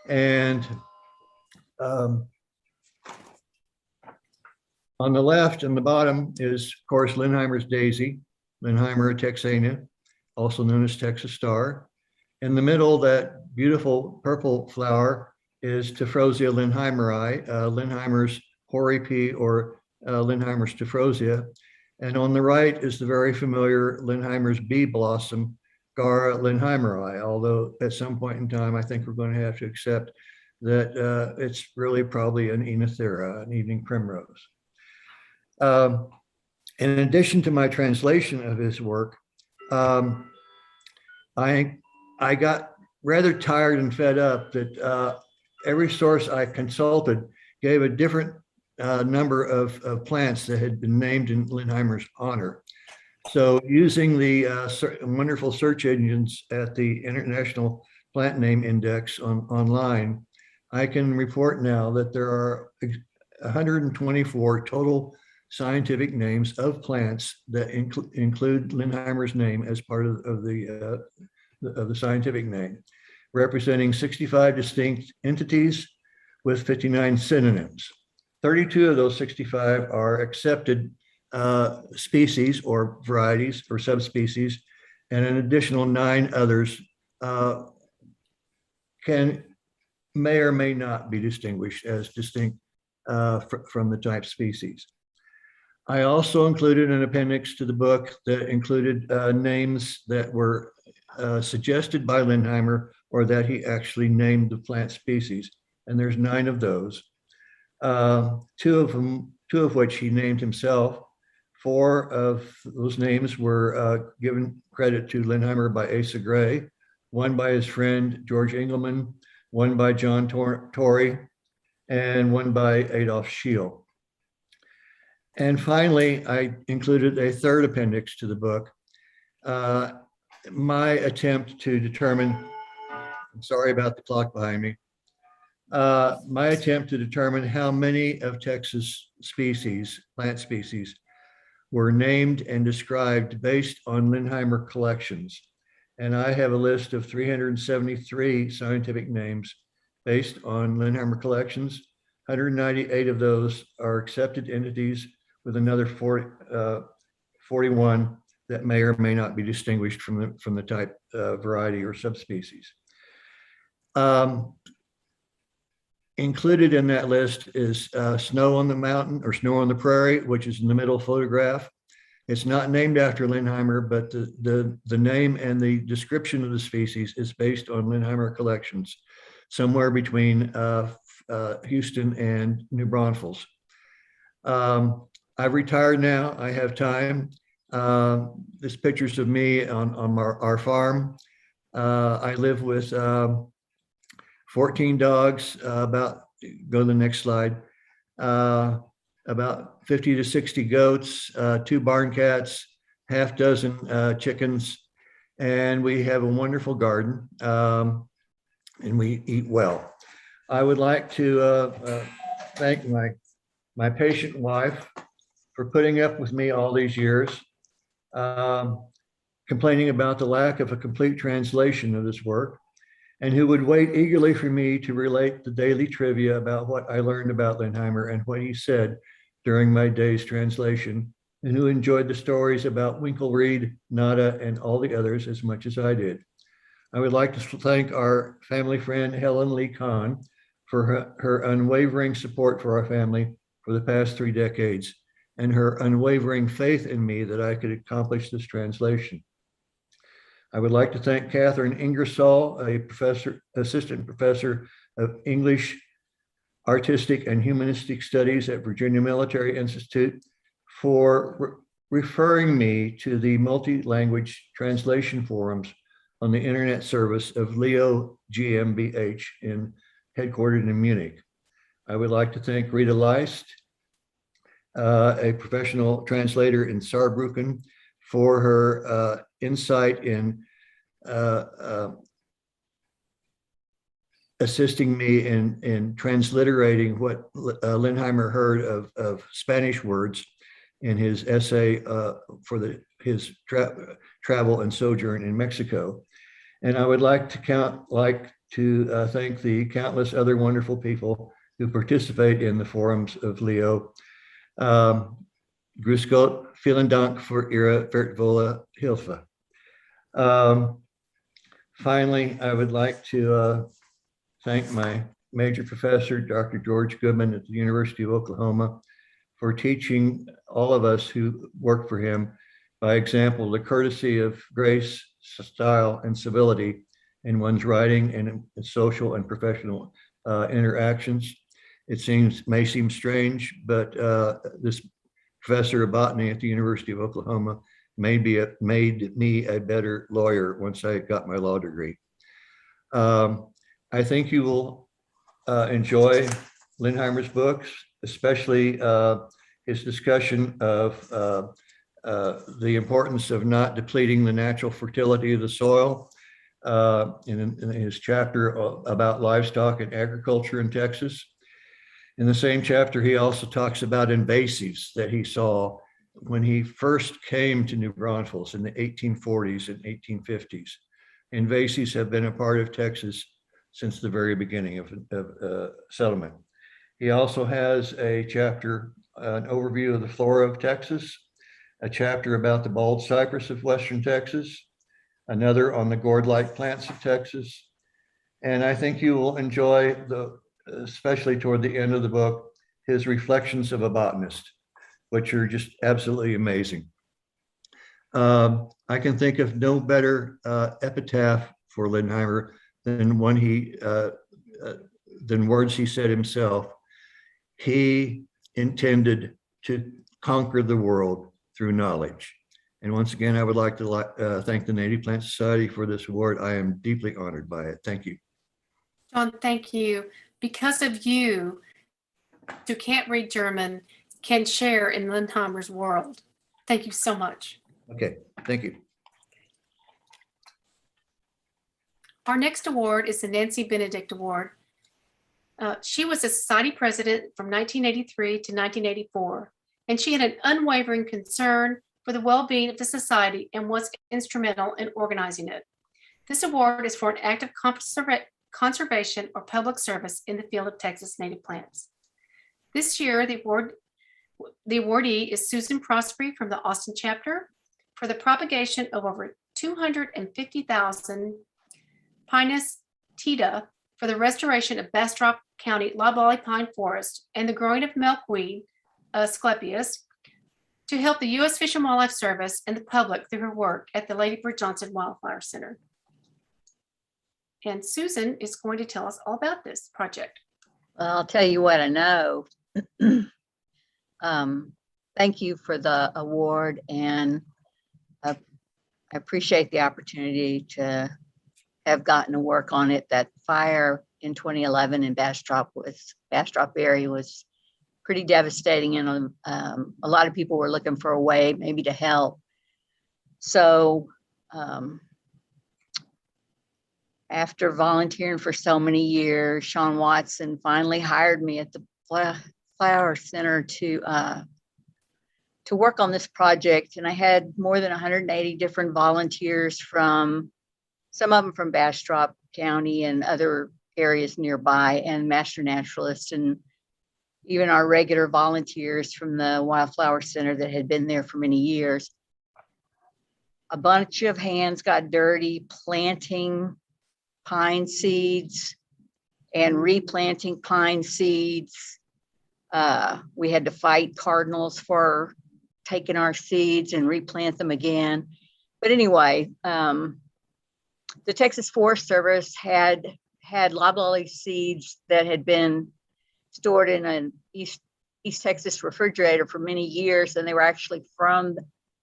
And on the left and the bottom is, of course, Lindheimer's daisy, Lindheimer texana, also known as Texas star. In the middle, that beautiful purple flower is Tephrosia lindheimeri, Lindheimer's hoary pea, or Lindheimer's tephrosia. And on the right is the very familiar Lindheimer's bee blossom, Gara Lindheimeri, although at some point in time, I think we're going to have to accept that it's really probably an Oenothera, an evening primrose. In addition to my translation of his work, I got rather tired and fed up that every source I consulted gave a different number of plants that had been named in Lindheimer's honor. So using the wonderful search engines at the International Plant Name Index online, I can report now that there are 124 total scientific names of plants that include Lindheimer's name as part of the scientific name, representing 65 distinct entities with 59 synonyms. 32 of those 65 are accepted species or varieties or subspecies, and an additional 9 others may or may not be distinguished as distinct from the type species. I also included an appendix to the book that included names that were suggested by Lindheimer or that he actually named the plant species, and there's 9 of those. 2 of which he named himself. 4 of those names were given credit to Lindheimer by Asa Gray, 1 by his friend George Engelman, 1 by John Torrey, and 1 by Adolf Scheel. And finally, I included a 3rd appendix to the book. My attempt to determine, I'm sorry about the clock behind me, my attempt to determine how many of Texas species, plant species, were named and described based on Lindheimer collections. And I have a list of 373 scientific names based on Lindheimer collections. 198 of those are accepted entities, with another 41 that may or may not be distinguished from the type, variety, or subspecies. Included in that list is snow on the mountain or snow on the prairie, which is in the middle photograph. It's not named after Lindheimer, but the name and the description of the species is based on Lindheimer collections, somewhere between Houston and New Braunfels. I've retired now. I have time. This picture's of me on our farm. I live with 14 dogs, go to the next slide, about 50 to 60 goats, 2 barn cats, half dozen chickens, and we have a wonderful garden, and we eat well. I would like to thank my patient wife for putting up with me all these years, complaining about the lack of a complete translation of this work, and who would wait eagerly for me to relate the daily trivia about what I learned about Lindheimer and what he said during my day's translation, and who enjoyed the stories about Winklereed, Nada, and all the others as much as I did. I would like to thank our family friend, Helen Lee Kahn, for her unwavering support for our family for the past 3 decades, and her unwavering faith in me that I could accomplish this translation. I would like to thank Catherine Ingersoll, a assistant professor of English, Artistic, and Humanistic Studies at Virginia Military Institute, for referring me to the multi-language translation forums on the internet service of Leo GmbH headquartered in Munich. I would like to thank Rita Leist, a professional translator in Saarbrücken, for her insight in assisting me in transliterating what Lindheimer heard of Spanish words in his essay for his travel and sojourn in Mexico. And I would like to thank the countless other wonderful people who participate in the forums of Leo. Grüß Gott, vielen Dank für Ihre wertvolle Hilfe. Finally, I would like to thank my major professor, Dr. George Goodman at the University of Oklahoma, for teaching all of us who work for him by example the courtesy of grace style, and civility in one's writing and in social and professional interactions. It may seem strange, but this professor of botany at the University of Oklahoma made me a better lawyer once I got my law degree. I think you will enjoy Lindheimer's books, especially his discussion of the importance of not depleting the natural fertility of the soil in his chapter about livestock and agriculture in Texas. In the same chapter, he also talks about invasives that he saw when he first came to New Braunfels in the 1840s and 1850s. Invasives have been a part of Texas since the very beginning of settlement. He also has a chapter, an overview of the flora of Texas, a chapter about the bald cypress of Western Texas, another on the gourd-like plants of Texas. And I think you will enjoy, especially toward the end of the book, his reflections of a botanist, which are just absolutely amazing. I can think of no better epitaph for Lindheimer than than words he said himself. He intended to conquer the world through knowledge. And once again, I would like to thank the Native Plant Society for this award. I am deeply honored by it. Thank you. John, thank you. Because of you, who can't read German, can share in Lindheimer's world. Thank you so much. Okay, thank you. Our next award is the Nancy Benedict Award. She was a society president from 1983 to 1984, and she had an unwavering concern for the well-being of the society and was instrumental in organizing it. This award is for an act of conservation or public service in the field of Texas native plants. This year, the awardee is Susan Prospery from the Austin chapter for the propagation of over 250,000 Pinus tida for the restoration of Bastrop County loblolly pine forest and the growing of milkweed, Asclepias, to help the U.S. Fish and Wildlife Service and the public through her work at the Lady Bird Johnson Wildflower Center. And Susan is going to tell us all about this project. Well, I'll tell you what I know. Thank you for the award, and I appreciate the opportunity to have gotten to work on it. That fire in 2011 in Bastrop area was pretty devastating, and a lot of people were looking for a way maybe to help. So after volunteering for so many years, Sean Watson finally hired me at the Flower Center to work on this project. And I had more than 180 different volunteers from, some of them from Bastrop County and other areas nearby, and master naturalists, and even our regular volunteers from the Wildflower Center that had been there for many years. A bunch of hands got dirty planting pine seeds and replanting pine seeds. We had to fight cardinals for taking our seeds and replant them again. But anyway, the Texas Forest Service had loblolly seeds that had been stored in an East Texas refrigerator for many years, and they were actually from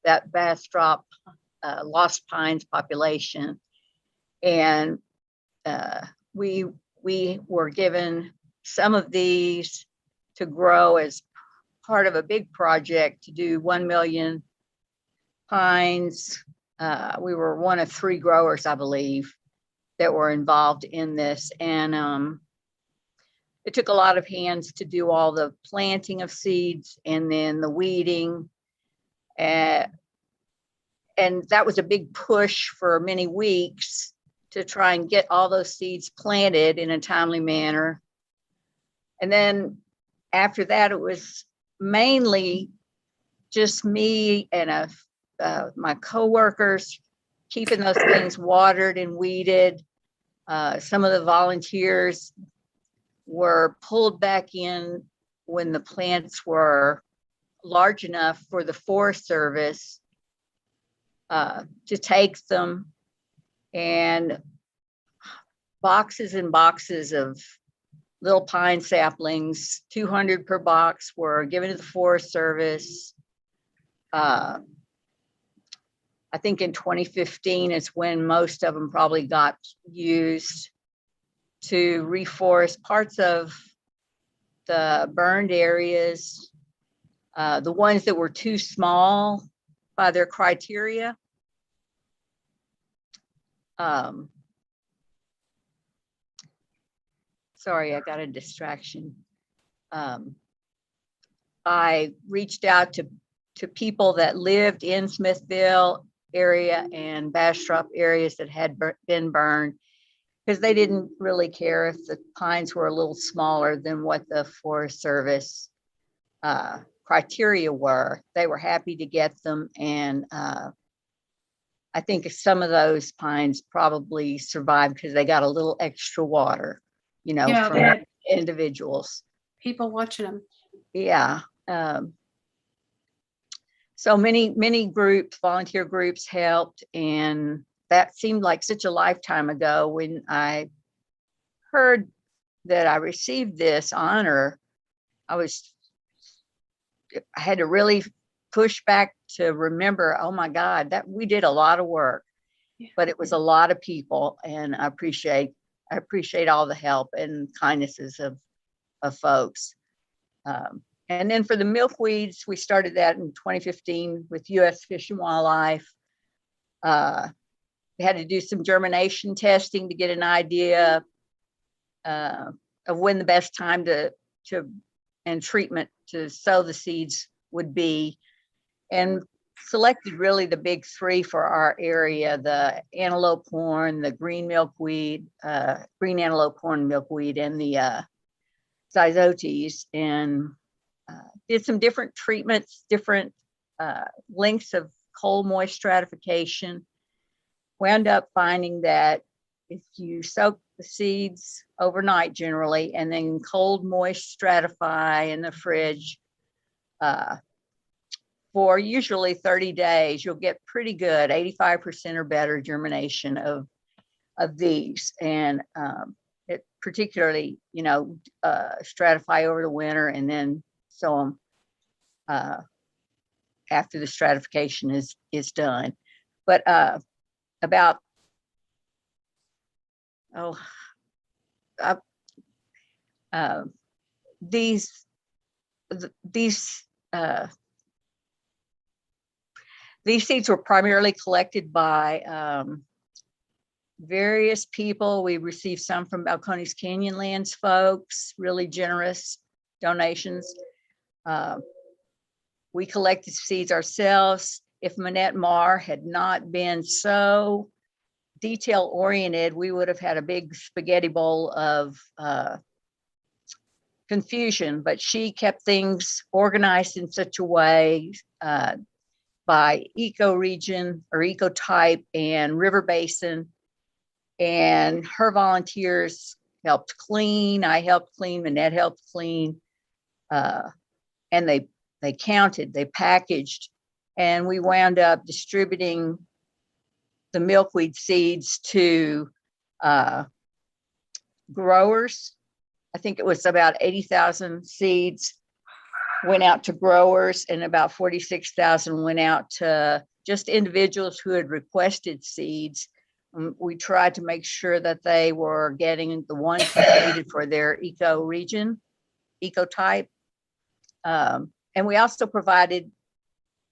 that Bastrop lost pines population. And we were given some of these to grow as part of a big project to do 1 million pines. We were one of 3 growers, I believe, that were involved in this. And it took a lot of hands to do all the planting of seeds and then the weeding. And that was a big push for many weeks to try and get all those seeds planted in a timely manner. And then after that, it was mainly just me and my coworkers keeping those things watered and weeded. Some of the volunteers were pulled back in when the plants were large enough for the Forest Service to take them and boxes and boxes of little pine saplings, 200 per box, were given to the Forest Service. I think in 2015 is when most of them probably got used to reforest parts of the burned areas, the ones that were too small by their criteria. Sorry, I got a distraction. I reached out to people that lived in Smithville area and Bastrop areas that had been burned, because they didn't really care if the pines were a little smaller than what the Forest Service criteria were. They were happy to get them. And I think some of those pines probably survived because they got a little extra water, you know, Yeah, from individuals. people watching them. Yeah. So many groups, volunteer groups helped, and that seemed like such a lifetime ago. When I heard that I received this honor, I had to really push back to remember, oh my God, that we did a lot of work, but it was a lot of people, and I appreciate all the help and kindnesses of folks. And then for the milkweeds, we started that in 2015 with U.S. Fish and Wildlife. We had to do some germination testing to get an idea of when the best time and treatment to sow the seeds would be, and selected really the big three for our area: the antelope horn, the green milkweed, green antelope horn milkweed, and the zygzotes, and did some different treatments, different lengths of cold moist stratification. Wound up finding that if you soak the seeds overnight generally, and then cold moist stratify in the fridge for usually 30 days, you'll get pretty good, 85% or better germination of these. And it particularly, you know, stratify over the winter and then sow them after the stratification is done. But about these seeds were primarily collected by various people. We received some from Balcones Canyonlands folks, really generous donations. We collected seeds ourselves. If Manette Marr had not been so detail oriented, we would have had a big spaghetti bowl of confusion, but she kept things organized in such a way by ecoregion or ecotype and river basin. And her volunteers helped clean, I helped clean, Manette helped clean, and they counted, they packaged, and we wound up distributing the milkweed seeds to growers. I think it was about 80,000 seeds went out to growers, and about 46,000 went out to just individuals who had requested seeds. We tried to make sure that they were getting the ones they needed for their ecoregion, ecotype. And we also provided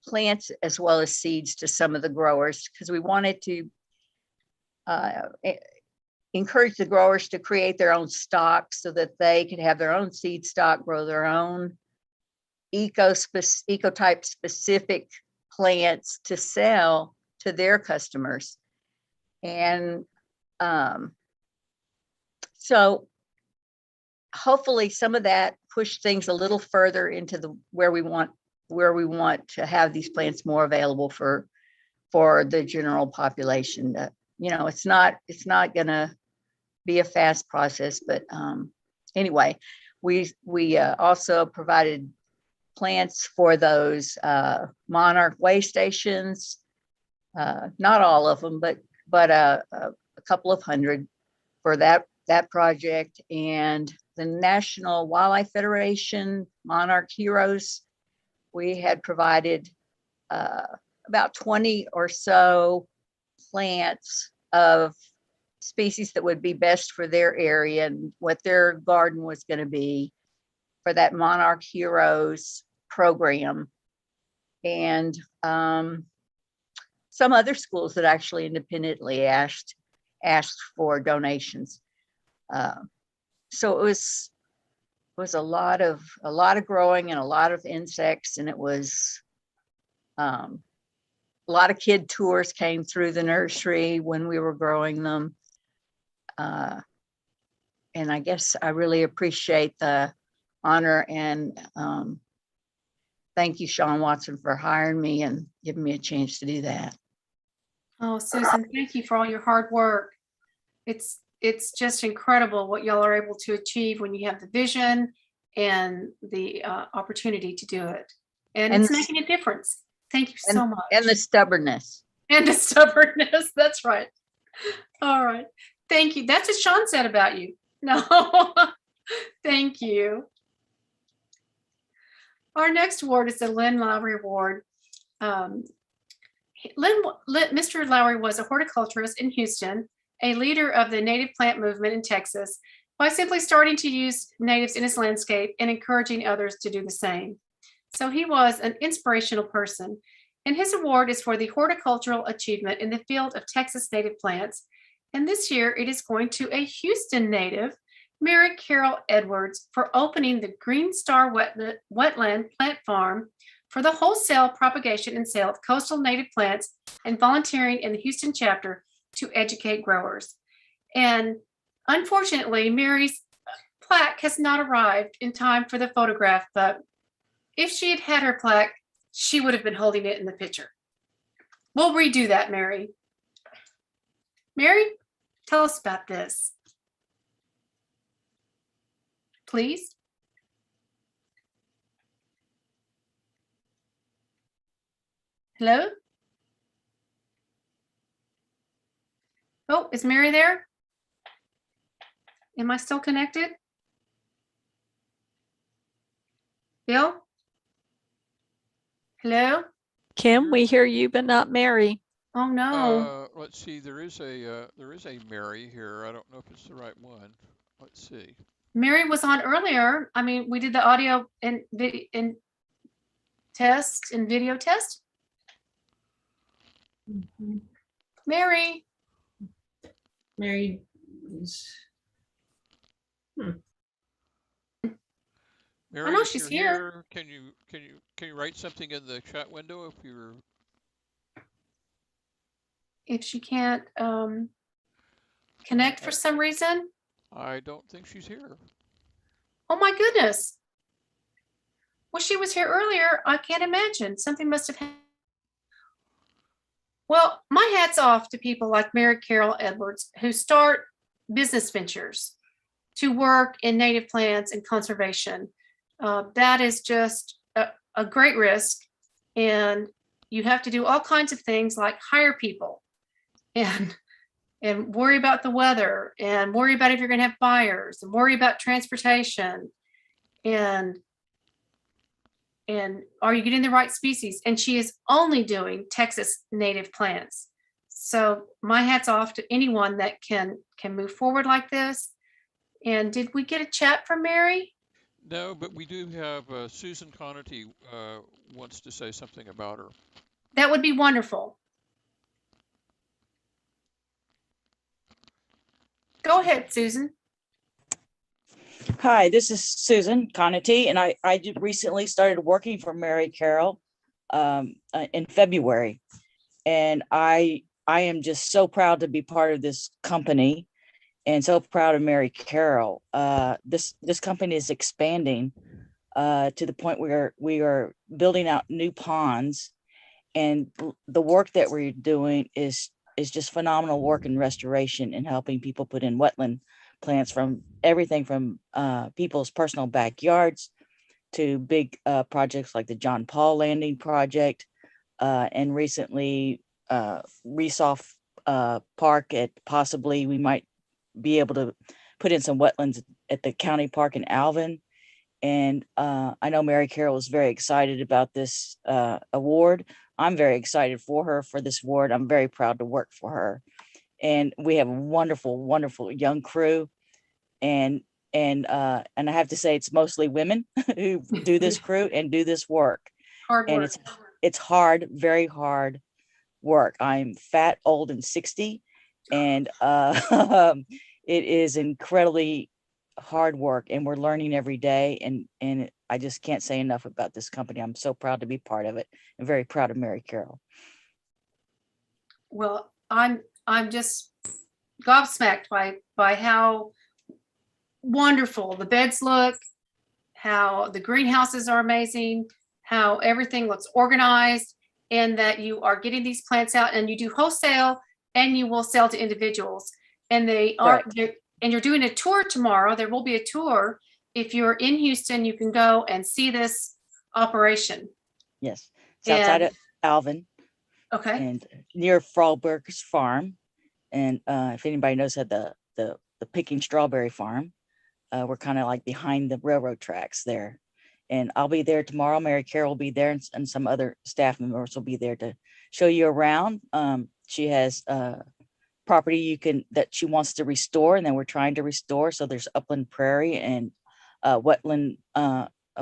plants as well as seeds to some of the growers, because we wanted to encourage the growers to create their own stock so that they could have their own seed stock, grow their own ecotype specific plants to sell to their customers. And so hopefully some of that pushed things a little further into where we want to have these plants more available for the general population. You know, it's not gonna be a fast process, but anyway, we also provided plants for those monarch way stations. Not all of them, but but a couple of hundred for that project. And the National Wildlife Federation Monarch Heroes, we had provided about 20 or so plants of species that would be best for their area and what their garden was going to be for that Monarch Heroes program. And some other schools that actually independently asked for donations. So it was a lot of growing and a lot of insects, and it was a lot of kid tours came through the nursery when we were growing them. And I guess I really appreciate the honor, and thank you, Sean Watson, for hiring me and giving me a chance to do that. Oh, Susan, thank you for all your hard work. It's just incredible what y'all are able to achieve when you have the vision and the opportunity to do it. And it's making a difference. Thank you so much. And the stubbornness. And the stubbornness. That's right. All right. Thank you. That's what Sean said about you. No. Thank you. Our next award is the Lynn Lowry Award. Mr. Lowry was a horticulturist in Houston, a leader of the native plant movement in Texas, by simply starting to use natives in his landscape and encouraging others to do the same. So he was an inspirational person, and his award is for the horticultural achievement in the field of Texas native plants. And this year it is going to a Houston native, Mary Carol Edwards, for opening the Green Star Wetland Plant Farm for the wholesale propagation and sale of coastal native plants, and volunteering in the Houston chapter to educate growers. And unfortunately, Mary's plaque has not arrived in time for the photograph, but if she had had her plaque, she would have been holding it in the picture. We'll redo that, Mary. Mary, tell us about this, please. Hello? Oh, is Mary there? Am I still connected? Bill? Hello? Kim, we hear you, but not Mary. Oh, no. Let's see, there is a Mary here. I don't know if it's the right one. Let's see. Mary was on earlier. I mean, we did the audio and video test. Mary. Mary is. Mary, I know if she's you're here. Can you write something in the chat window If she can't connect for some reason? I don't think she's here. Oh my goodness. Well, she was here earlier. I can't imagine. Something must have happened. Well, my hat's off to people like Mary Carol Edwards who start business ventures to work in native plants and conservation. That is just a great risk. And you have to do all kinds of things like hire people and worry about the weather and worry about if you're going to have buyers and worry about transportation and are you getting the right species? And she is only doing Texas native plants. So my hat's off to anyone that can move forward like this. And did we get a chat from Mary? No, but we do have Susan Keaney wants to say something about her. That would be wonderful. Go ahead, Susan. Hi, this is Susan Keaney, and I recently started working for Mary Carol in February, and I am just so proud to be part of this company, and so proud of Mary Carol. This company is expanding to the point where we are building out new ponds, and the work that we're doing is just phenomenal work in restoration and helping people put in wetland plants, from everything from people's personal backyards to big projects like the John Paul Landing project, and recently Resoff park at possibly, we might be able to put in some wetlands at the county park in Alvin. And I know Mary Carroll is very excited about this award. I'm very excited for her for this award. I'm very proud to work for her. And we have a wonderful, wonderful young crew. And I have to say, it's mostly women who do this crew and do this work. Hard And work. it's hard, very hard work. I'm fat, old, and 60, and it is incredibly hard work, and we're learning every day. And I just can't say enough about this company. I'm so proud to be part of it, and very proud of Mary Carroll. Well, I'm just gobsmacked by how wonderful the beds look, how the greenhouses are amazing, how everything looks organized, and that you are getting these plants out, and you do wholesale and you will sell to individuals. And they are, and you're doing a tour tomorrow. There will be a tour. If you're in Houston, you can go and see this operation. Yes, it's outside of Alvin. Okay. And near Froberg's farm. And if anybody knows how the picking strawberry farm, we're kind of like behind the railroad tracks there. And I'll be there tomorrow. Mary Carroll will be there, and some other staff members will be there to show you around. She has property that she wants to restore, and then we're trying to restore. So there's upland prairie and wetland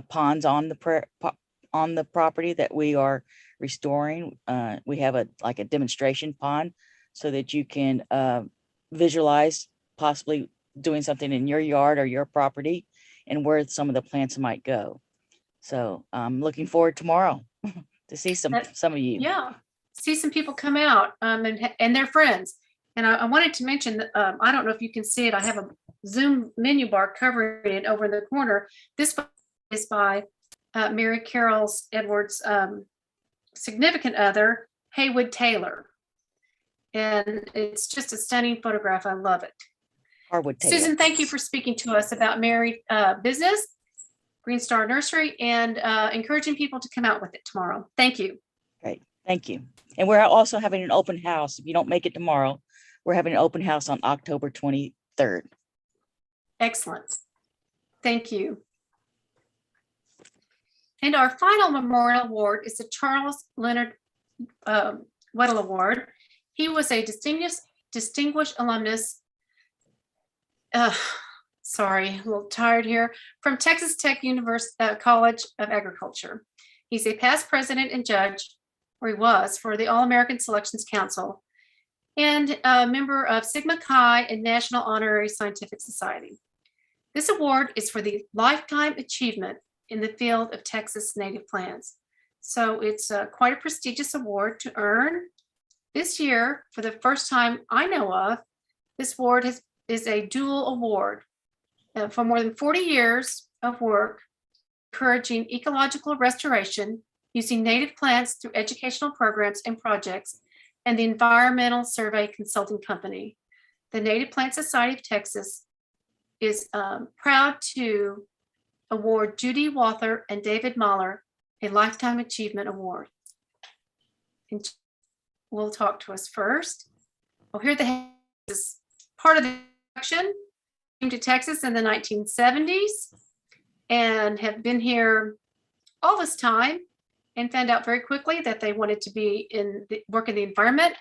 ponds on the property that we are restoring. We have a demonstration pond so that you can visualize possibly doing something in your yard or your property and where some of the plants might go. So I'm looking forward tomorrow to see some of you. Yeah, see some people come out and their friends. And I wanted to mention that I don't know if you can see it. I have a Zoom menu bar covering it over in the corner. This is by Mary Carroll Edwards' significant other, Haywood Taylor. And it's just a stunning photograph. I love it. Harwood Taylor. Susan, thank you for speaking to us about Mary business, Green Star Nursery, and encouraging people to come out with it tomorrow. Thank you. Great, thank you. And we're also having an open house. If you don't make it tomorrow, we're having an open house on October 23rd. Excellent. Thank you. And our final memorial award is the Charles Leonard Weddle Award. He was a distinguished alumnus. Sorry, a little tired here. From Texas Tech College of Agriculture. He's a past president and judge, or he was, for the All-American Selections Council, and a member of Sigma Chi and National Honorary Scientific Society. This award is for the lifetime achievement in the field of Texas native plants. So it's quite a prestigious award to earn. This year, for the first time I know of, this award is a dual award for more than 40 years of work encouraging ecological restoration using native plants through educational programs and projects, and the Environmental Survey Consulting Company. The Native Plant Society of Texas is proud to award Judy Walther and David Mahler a Lifetime Achievement Award. And will talk to us first. Well, here is part of the action. Came to Texas in the 1970s and have been here all this time, and found out very quickly that they wanted to be work in the environment,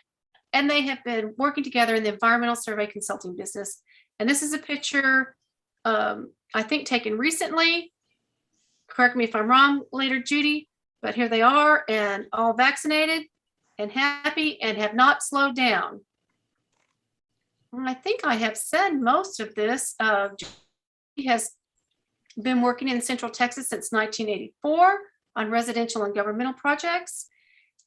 and they have been working together in the environmental survey consulting business. And this is a picture, I think, taken recently. Correct me if I'm wrong later, Judy, but here they are, and all vaccinated and happy and have not slowed down. And I think I have said most of this. Judy has been working in Central Texas since 1984 on residential and governmental projects.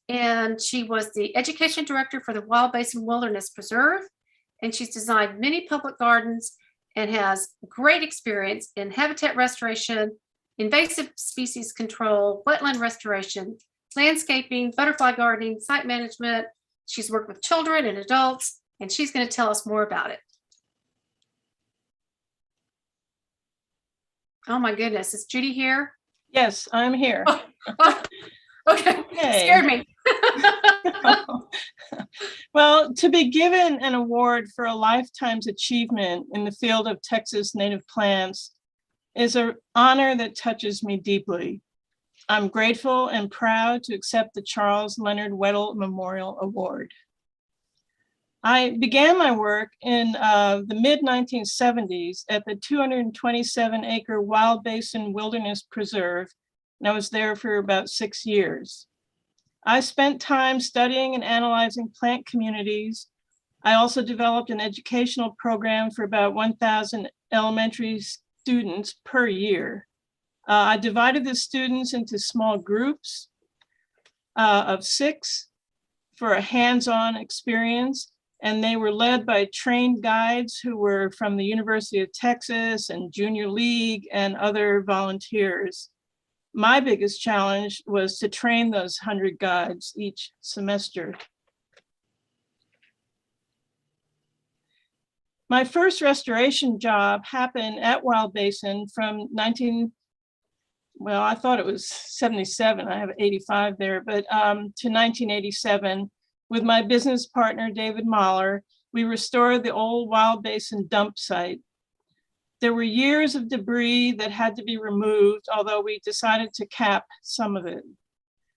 And she was the education director for the Wild Basin Wilderness Preserve. And she's designed many public gardens and has great experience in habitat restoration, invasive species control, wetland restoration, landscaping, butterfly gardening, site management. She's worked with children and adults, and she's going to tell us more about it. Oh my goodness, is Judy here? Yes, I'm here. Okay, Hey. scared me. Well, to be given an award for a lifetime's achievement in the field of Texas native plants is an honor that touches me deeply. I'm grateful and proud to accept the Charles Leonard Weddle Memorial Award. I began my work in the mid-1970s at the 227-acre Wild Basin Wilderness Preserve, and I was there for about 6 years. I spent time studying and analyzing plant communities. I also developed an educational program for about 1,000 elementary students per year. I divided the students into small groups of 6 for a hands-on experience, and they were led by trained guides who were from the University of Texas and Junior League and other volunteers. My biggest challenge was to train those 100 guides each semester. My first restoration job happened at Wild Basin from I thought it was 77, I have 85 there, but to 1987. With my business partner, David Mahler, we restored the old Wild Basin dump site. There were years of debris that had to be removed, although we decided to cap some of it.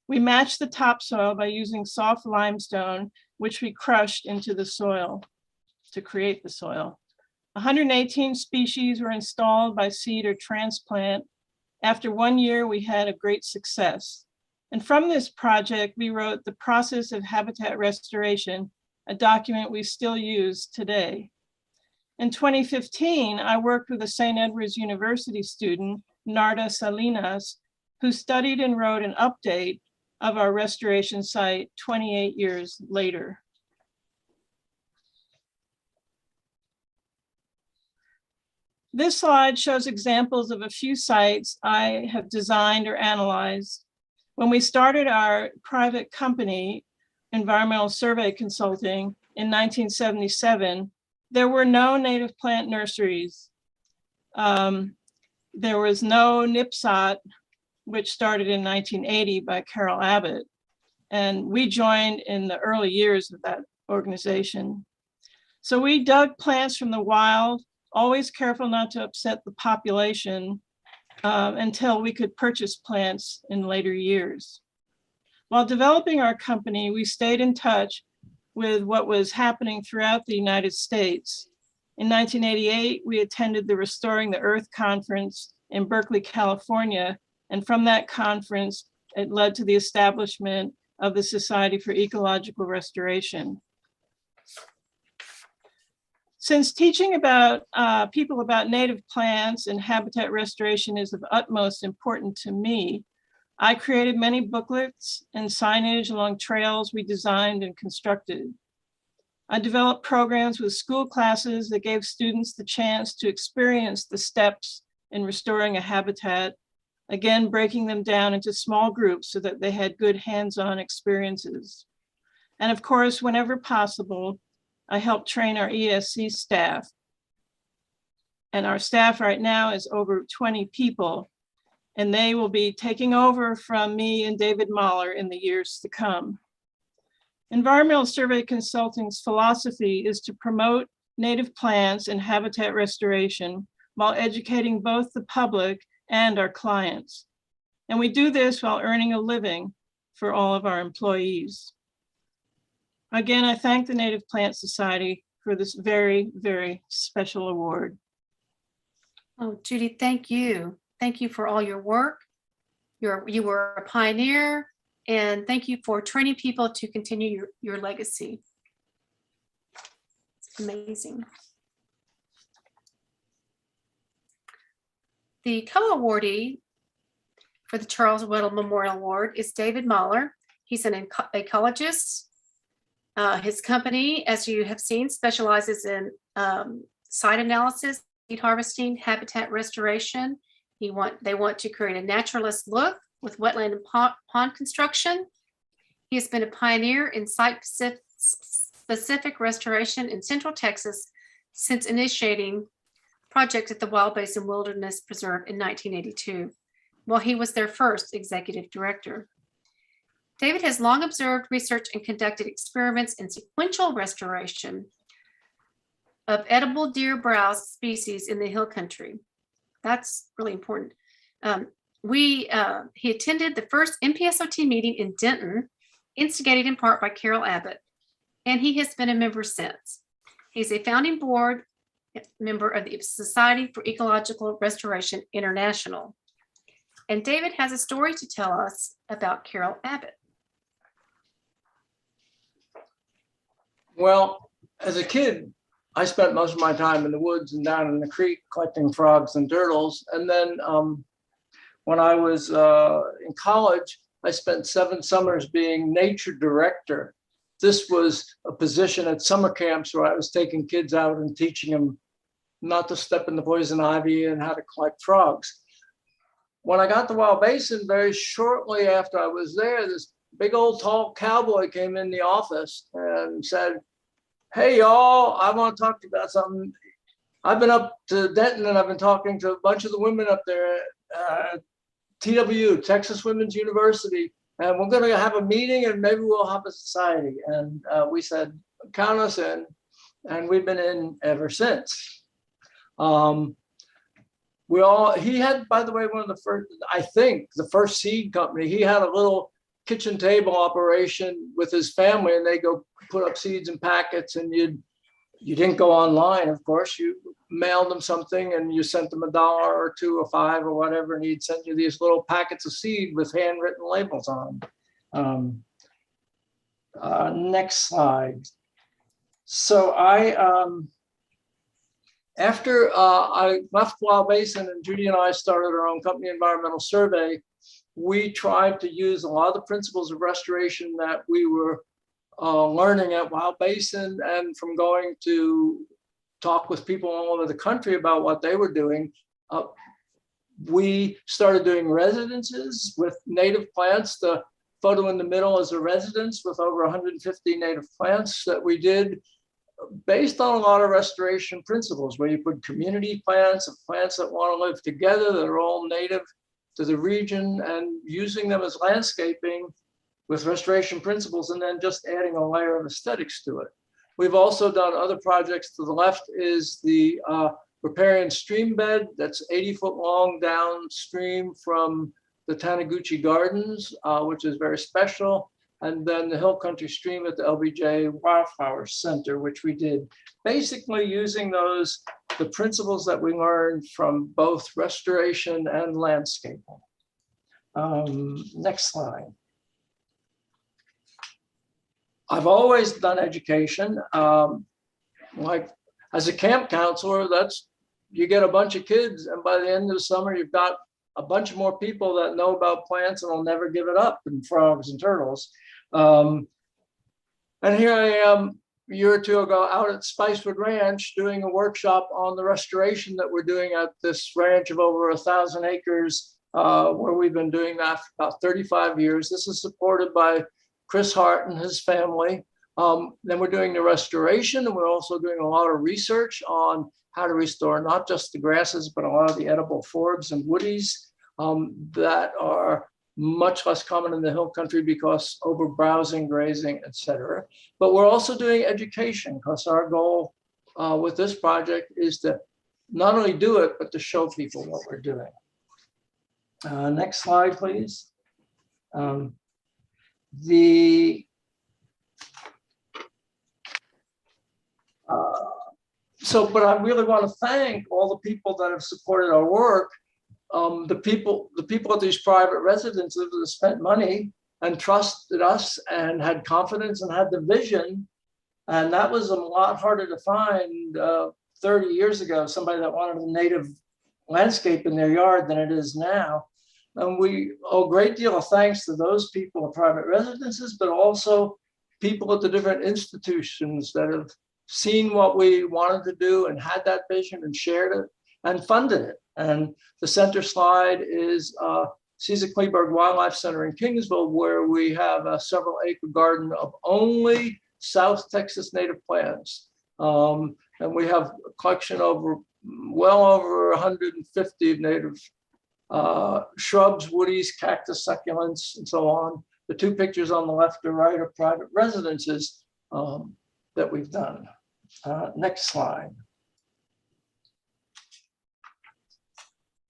We matched the topsoil by using soft limestone, which we crushed into the soil to create the soil. 118 species were installed by seed or transplant. After 1 year, we had a great success. And from this project, we wrote The Process of Habitat Restoration, a document we still use today. In 2015, I worked with a St. Edward's University student, Narda Salinas, who studied and wrote an update of our restoration site 28 years later. This slide shows examples of a few sites I have designed or analyzed. When we started our private company, Environmental Survey Consulting, in 1977, there were no native plant nurseries. There was no NPSOT, which started in 1980 by Carol Abbott. And we joined in the early years of that organization. So we dug plants from the wild, always careful not to upset the population until we could purchase plants in later years. While developing our company, we stayed in touch with what was happening throughout the United States. In 1988, we attended the Restoring the Earth conference in Berkeley, California. And from that conference, it led to the establishment of the Society for Ecological Restoration. Since teaching about people about native plants and habitat restoration is of utmost importance to me, I created many booklets and signage along trails we designed and constructed. I developed programs with school classes that gave students the chance to experience the steps in restoring a habitat, again, breaking them down into small groups so that they had good hands-on experiences. And of course, whenever possible, I helped train our ESC staff. And our staff right now is over 20 people, and they will be taking over from me and David Mahler in the years to come. Environmental Survey Consulting's philosophy is to promote native plants and habitat restoration while educating both the public and our clients. And we do this while earning a living for all of our employees. Again, I thank the Native Plant Society for this very, very special award. Oh, Judy, thank you. Thank you for all your work. You were a pioneer, and thank you for training people to continue your legacy. It's amazing. The co-awardee for the Charles Weddle Memorial Award is David Mahler. He's an ecologist. His company, as you have seen, specializes in site analysis, seed harvesting, habitat restoration. They want to create a naturalist look with wetland and pond construction. He has been a pioneer in site-specific restoration in Central Texas since initiating project at the Wild Basin Wilderness Preserve in 1982, while he was their first executive director. David has long observed, researched, and conducted experiments in sequential restoration of edible deer browse species in the hill country. That's really important. He attended the first NPSOT meeting in Denton, instigated in part by Carol Abbott, and he has been a member since. He's a founding board member of the Society for Ecological Restoration International. And David has a story to tell us about Carol Abbott. Well, as a kid, I spent most of my time in the woods and down in the creek collecting frogs and turtles. And then when I was in college, I spent 7 summers being nature director. This was a position at summer camps where I was taking kids out and teaching them not to step in the poison ivy and how to collect frogs. When I got to Wild Basin, very shortly after I was there, this big old tall cowboy came in the office and said, "Hey, y'all, I want to talk to you about something. I've been up to Denton and I've been talking to a bunch of the women up there at TWU, Texas Women's University, and we're going to have a meeting and maybe we'll have a society." And we said, "Count us in." And we've been in ever since. He had, by the way, one of the first, I think, the first seed company. He had a little kitchen table operation with his family, and they go put up seeds in packets, and you didn't go online, of course. You mailed them something and you sent them $1 or $2 or $5 or whatever, and he'd send you these little packets of seed with handwritten labels on them. Next slide. So after I left Wild Basin and Judy and I started our own company, Environmental Survey, we tried to use a lot of the principles of restoration that we were learning at Wild Basin, and from going to talk with people all over the country about what they were doing. We started doing residences with native plants. The photo in the middle is a residence with over 150 native plants that we did based on a lot of restoration principles, where you put community plants and plants that want to live together that are all native to the region, and using them as landscaping with restoration principles, and then just adding a layer of aesthetics to it. We've also done other projects. To the left is the riparian stream bed that's 80-foot long downstream from the Taniguchi Gardens, which is very special. And then the hill country stream at the LBJ Wildflower Center, which we did basically using the principles that we learned from both restoration and landscaping. Next slide. I've always done education. Like as a camp counselor, you get a bunch of kids, and by the end of the summer, you've got a bunch more people that know about plants and will never give it up, and frogs and turtles. And here I am a year or two ago out at Spicewood Ranch doing a workshop on the restoration that we're doing at this ranch of over 1,000 acres, where we've been doing that for about 35 years. This is supported by Chris Hart and his family. Then we're doing the restoration, and we're also doing a lot of research on how to restore not just the grasses, but a lot of the edible forbs and woodies that are much less common in the hill country because over browsing, grazing, etc. But we're also doing education, because our goal with this project is to not only do it, but to show people what we're doing. Next slide, please. But I really want to thank all the people that have supported our work. The people at these private residences that have spent money and trusted us and had confidence and had the vision. And that was a lot harder to find 30 years ago, somebody that wanted a native landscape in their yard than it is now. And we owe a great deal of thanks to those people at private residences, but also people at the different institutions that have seen what we wanted to do and had that vision and shared it and funded it. And the center slide is Cesar Kleberg Wildlife Center in Kingsville, where we have a several acre garden of only South Texas native plants. And we have a collection of well over 150 native shrubs, woodies, cactus, succulents, and so on, the two pictures on the left or right are private residences that we've done. Next slide.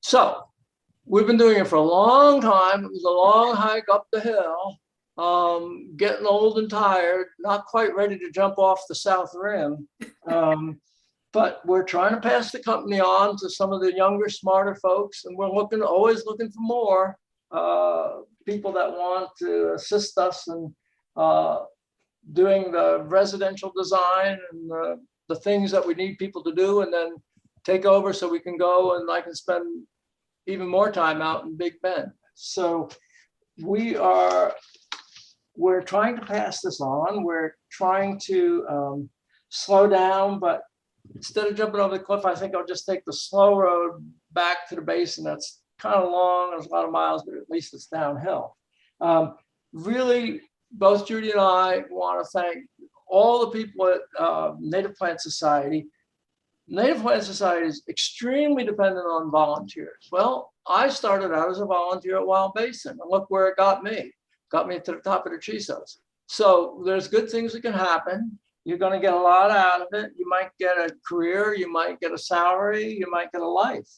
So we've been doing it for a long time. It was a long hike up the hill, getting old and tired, not quite ready to jump off the south rim. But we're trying to pass the company on to some of the younger, smarter folks, and we're always looking for more people that want to assist us in doing the residential design and the things that we need people to do, and then take over so we can go and I can spend even more time out in Big Bend. So we're trying to pass this on. We're trying to slow down, but instead of jumping over the cliff, I think I'll just take the slow road back to the basin. That's kind of long, there's a lot of miles, but at least it's downhill. Really, both Judy and I want to thank all the people at Native Plant Society. Native Plant Society is extremely dependent on volunteers. Well, I started out as a volunteer at Wild Basin, and look where it got me. Got me to the top of the Chisos. So there's good things that can happen. You're going to get a lot out of it. You might get a career, you might get a salary, you might get a life.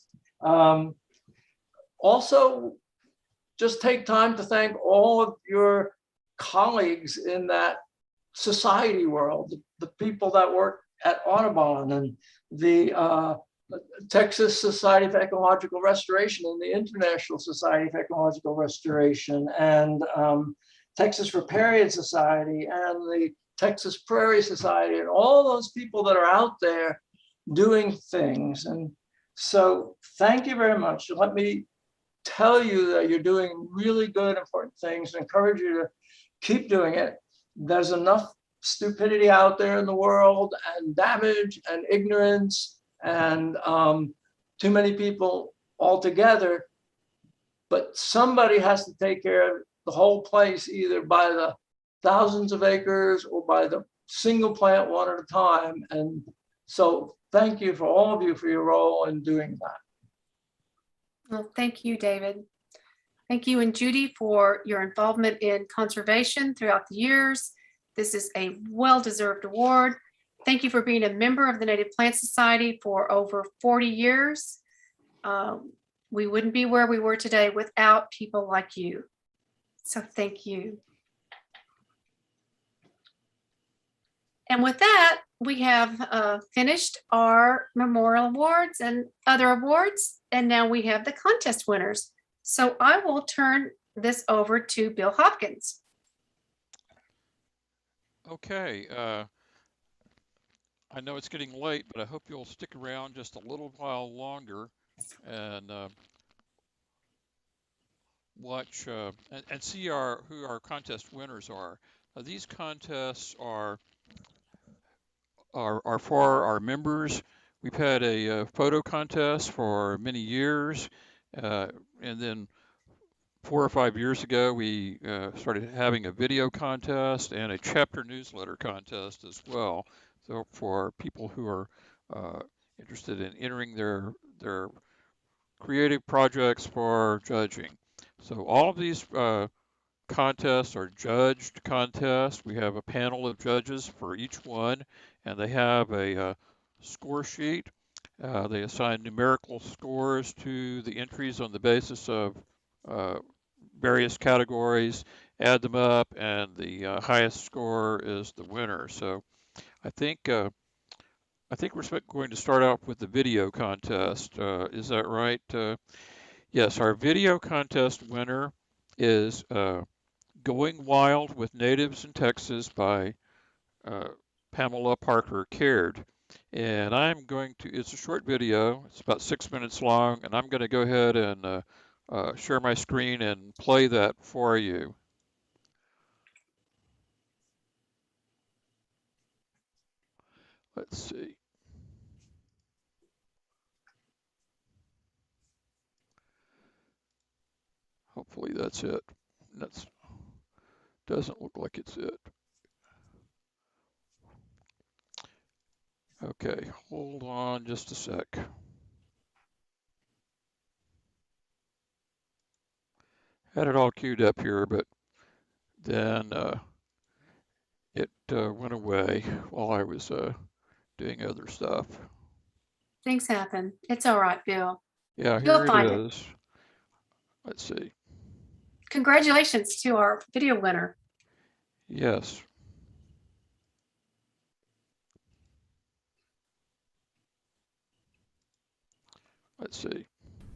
Also, just take time to thank all of your colleagues in that society world, the people that work at Audubon and the Texas Society of Ecological Restoration and the International Society of Ecological Restoration and Texas Riparian Society and the Texas Prairie Society and all those people that are out there doing things. And so thank you very much. Let me tell you that you're doing really good, important things and encourage you to keep doing it. There's enough stupidity out there in the world and damage and ignorance and too many people altogether, but somebody has to take care of the whole place, either by the thousands of acres or by the single plant one at a time. And so thank you for all of you for your role in doing that. Well, thank you, David. Thank you and Judy for your involvement in conservation throughout the years. This is a well-deserved award. Thank you for being a member of the Native Plant Society for over 40 years. We wouldn't be where we were today without people like you. So thank you. And with that, we have finished our memorial awards and other awards, and now we have the contest winners. So I will turn this over to Bill Hopkins. Okay. I know it's getting late, but I hope you'll stick around just a little while longer and watch and see who our contest winners are. These contests are for our members. We've had a photo contest for many years, and then 4 or 5 years ago, we started having a video contest and a chapter newsletter contest as well. So for people who are interested in entering their creative projects for judging. So all of these contests are judged contests. We have a panel of judges for each one, and they have a score sheet. They assign numerical scores to the entries on the basis of various categories, add them up, and the highest score is the winner. So I think we're going to start out with the video contest. Is that right? Yes, our video contest winner is Going Wild with Natives in Texas by Pamela Parker Caird. And it's a short video, it's about 6 minutes long, and I'm going to go ahead and share my screen and play that for you. Let's see. Hopefully that's it. Doesn't look like it's it. Okay, hold on just a sec. Had it all queued up here, but then it went away while I was doing other stuff. Things happen. It's all right, Bill. Yeah, You'll here it find it. is. Let's see. Congratulations to our video winner. Yes. Let's see.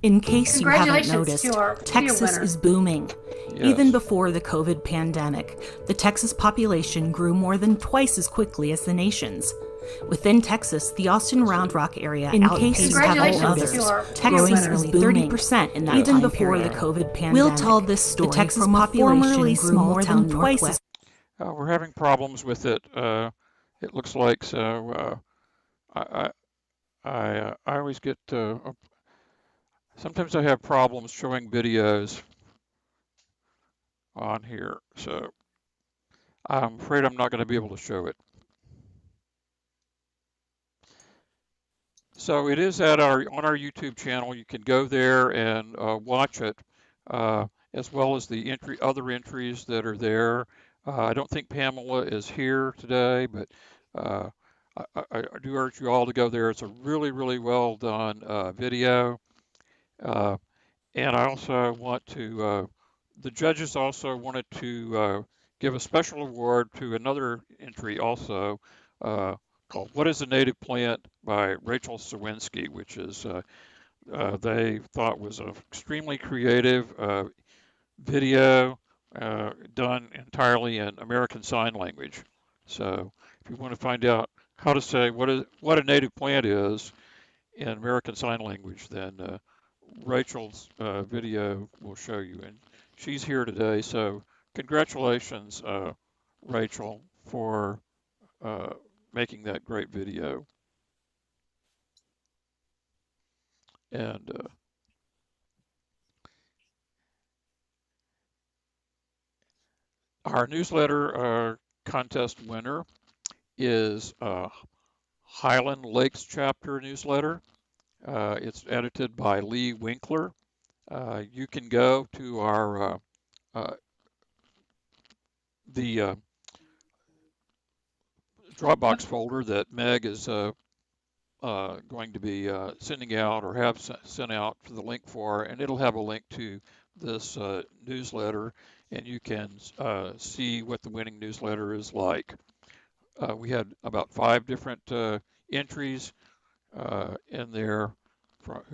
In case you haven't Congratulations noticed, to our video Texas winner. is booming. Yes. Even before the COVID pandemic, the Texas population grew more than twice as quickly as the nation's. Within Texas, the Austin Round Rock area outpaced several others, growing nearly 30% in that even before the COVID pandemic. We'll tell this story. The Texas from a formerly small town twice as. We're having problems with it. It looks like so. I always get. Sometimes I have problems showing videos on here, so I'm afraid I'm not going to be able to show it. So it is at on our YouTube channel. You can go there and watch it, as well as the other entries that are there. I don't think Pamela is here today, but I do urge you all to go there. It's a really, really well done video. And I also want to, the judges also wanted to give a special award to another entry also, called What is a Native Plant by Rachel Sawinski, which is, they thought was an extremely creative video done entirely in American Sign Language. So if you want to find out how to say what a native plant is in American Sign Language, then Rachel's video will show you. And she's here today, so congratulations, Rachel, for making that great video. And our newsletter contest winner is Highland Lakes Chapter newsletter. It's edited by Lee Winkler. You can go to our the Dropbox folder that Meg is going to be sending out or have sent out the link for, and it'll have a link to this newsletter, and you can see what the winning newsletter is like. We had about 5 different entries in there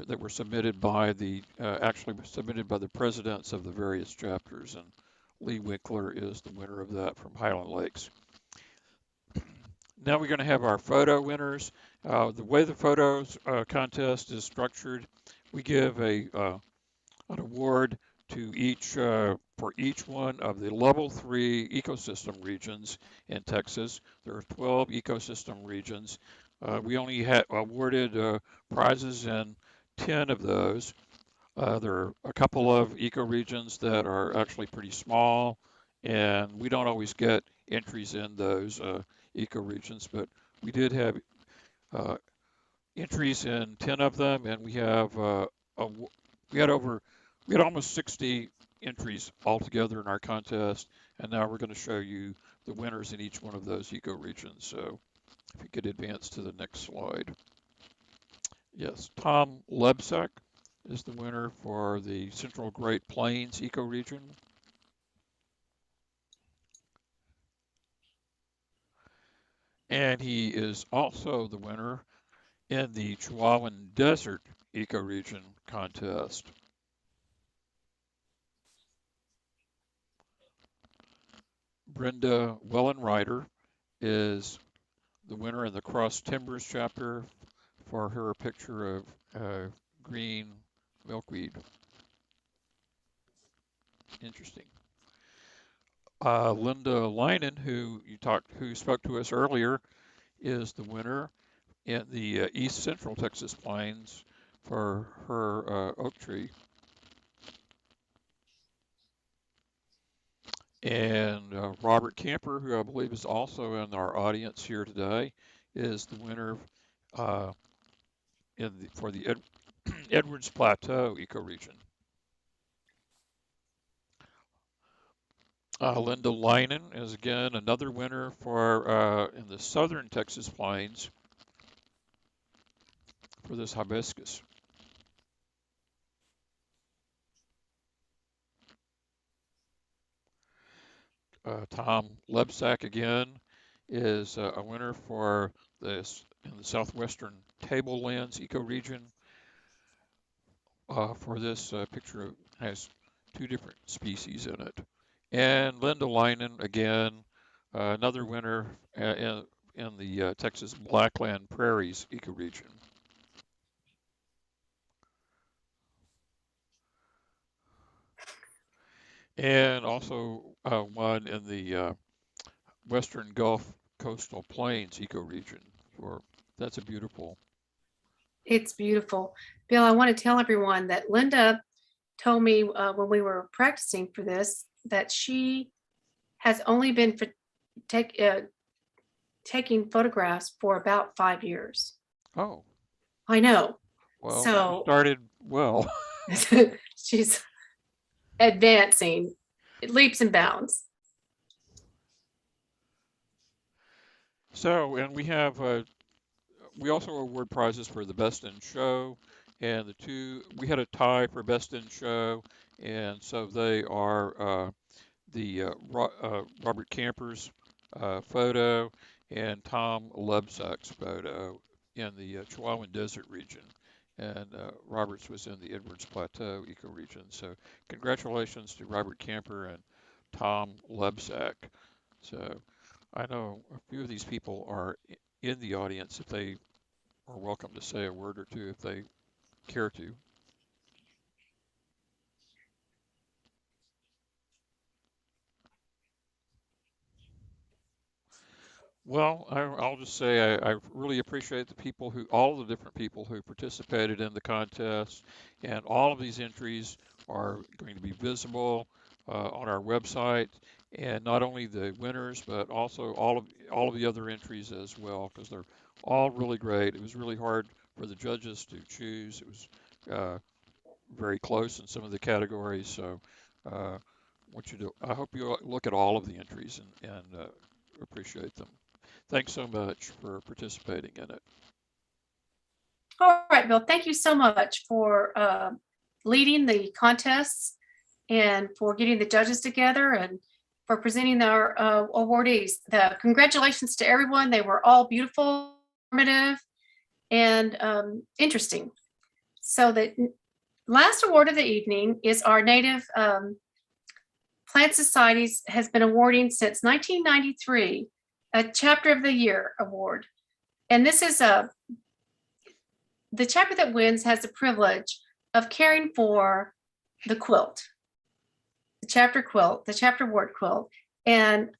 that were submitted by the actually submitted by the presidents of the various chapters, and Lee Winkler is the winner of that from Highland Lakes. Now we're going to have our photo winners. The way the photos contest is structured, we give an award to each for each one of the level 3 ecosystem regions in Texas. There are 12 ecosystem regions. We only had awarded prizes in 10 of those. There are a couple of ecoregions that are actually pretty small, and we don't always get entries in those ecoregions, but we did have entries in 10 of them, and we have we had almost 60 entries altogether in our contest, and now we're going to show you the winners in each one of those ecoregions. So if you could advance to the next slide. Yes, Tom Lebsack is the winner for the Central Great Plains ecoregion. And he is also the winner in the Chihuahuan Desert ecoregion contest. Brenda Wellenreiter is the winner in the Cross Timbers chapter for her picture of green milkweed. Interesting. Linda Leinen, who spoke to us earlier, is the winner in the East Central Texas Plains for her oak tree. And Robert Camper, who I believe is also in our audience here today, is the winner for the Edwards Plateau ecoregion. Linda Linen is again another winner for in the southern Texas plains for this hibiscus. Tom Lebsack again is a winner for this in the southwestern tablelands ecoregion. For this picture has 2 different species in it. And Linda Linen again, another winner in the Texas Blackland Prairies ecoregion. And also one in the Western Gulf Coastal Plains ecoregion. That's a beautiful. It's beautiful. Bill, I want to tell everyone that Linda told me when we were practicing for this that she has only been taking photographs for about 5 years. Oh. I know. Well, so you started well. She's advancing leaps and bounds. So, and we have, we also award prizes for the best in show, and we had a tie for best in show, and so they are Robert Camper's photo and Tom Lebsack's photo in the Chihuahuan Desert region. And Roberts was in the Edwards Plateau ecoregion. So congratulations to Robert Camper and Tom Lebsack. So I know a few of these people are in the audience. If they are welcome to say a word or two if they care to. Well, I'll just say I really appreciate the people all the different people who participated in the contest, and all of these entries are going to be visible on our website, and not only the winners, but also all of the other entries as well, because they're all really great. It was really hard for the judges to choose. It was very close in some of the categories, so I hope you look at all of the entries and appreciate them. Thanks so much for participating in it. All right, Bill, thank you so much for leading the contests and for getting the judges together and for presenting our awardees. Congratulations to everyone. They were all beautiful, informative, and interesting. So the last award of the evening is our Native Plant Societies has been awarding since 1993 a Chapter of the Year award. And this is the chapter that wins has the privilege of caring for the quilt, the chapter award quilt. And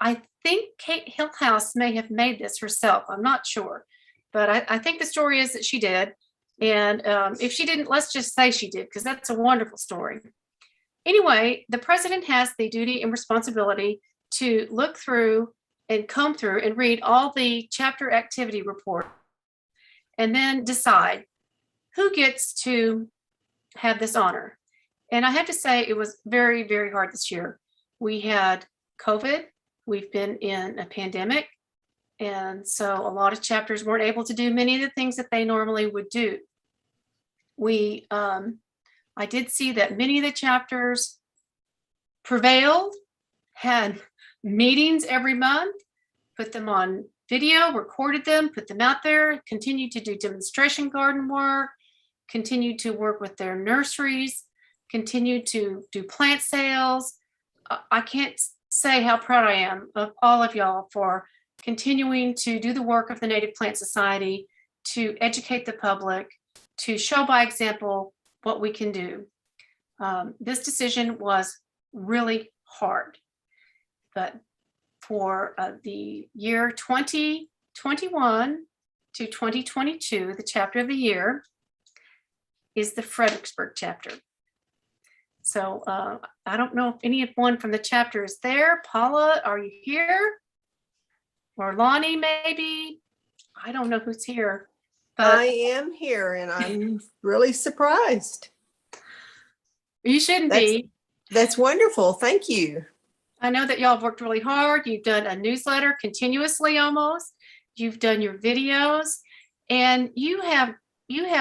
I think Kate Hillhouse may have made this herself. I'm not sure, but I think the story is that she did. And if she didn't, let's just say she did, because that's a wonderful story. Anyway, the president has the duty and responsibility to look through and comb through and read all the chapter activity report and then decide who gets to have this honor. And I have to say it was very, very hard this year. We had COVID, we've been in a pandemic, and so a lot of chapters weren't able to do many of the things that they normally would do. I did see that many of the chapters prevailed, had meetings every month, put them on video, recorded them, put them out there, continued to do demonstration garden work, continued to work with their nurseries, continued to do plant sales. I can't say how proud I am of all of y'all for continuing to do the work of the Native Plant Society, to educate the public, to show by example what we can do. This decision was really hard, but for the year 2021 to 2022, the chapter of the year is the Fredericksburg chapter. So I don't know if anyone from the chapter is there. Paula, are you here? Or Lonnie, maybe? I don't know who's here. But I am here and I'm really surprised. You shouldn't be. That's wonderful. Thank you. I know that y'all have worked really hard. You've done a newsletter continuously almost. You've done your videos, and you have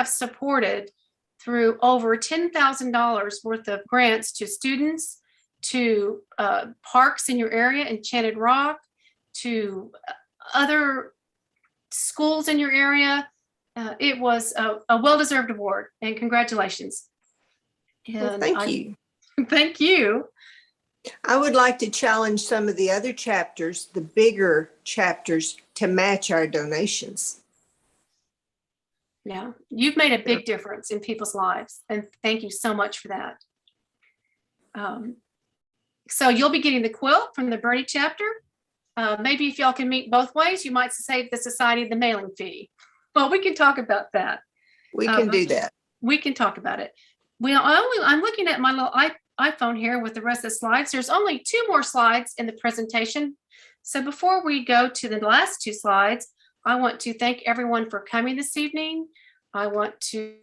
supported through over $10,000 worth of grants to students, to parks in your area, Enchanted Rock, to other schools in your area. It was a well-deserved award, and congratulations. Well, thank you. Thank you. I would like to challenge some of the other chapters, the bigger chapters, to match our donations. Yeah, you've made a big difference in people's lives, and thank you so much for that. So you'll be getting the quilt from the Bernie chapter. Maybe if y'all can meet both ways, you might save the society the mailing fee. Well, we can talk about that. We can do that. We can talk about it. I'm looking at my little iPhone here with the rest of the slides. There's only 2 more slides in the presentation. So before we go to the last 2 slides, I want to thank everyone for coming this evening. I want to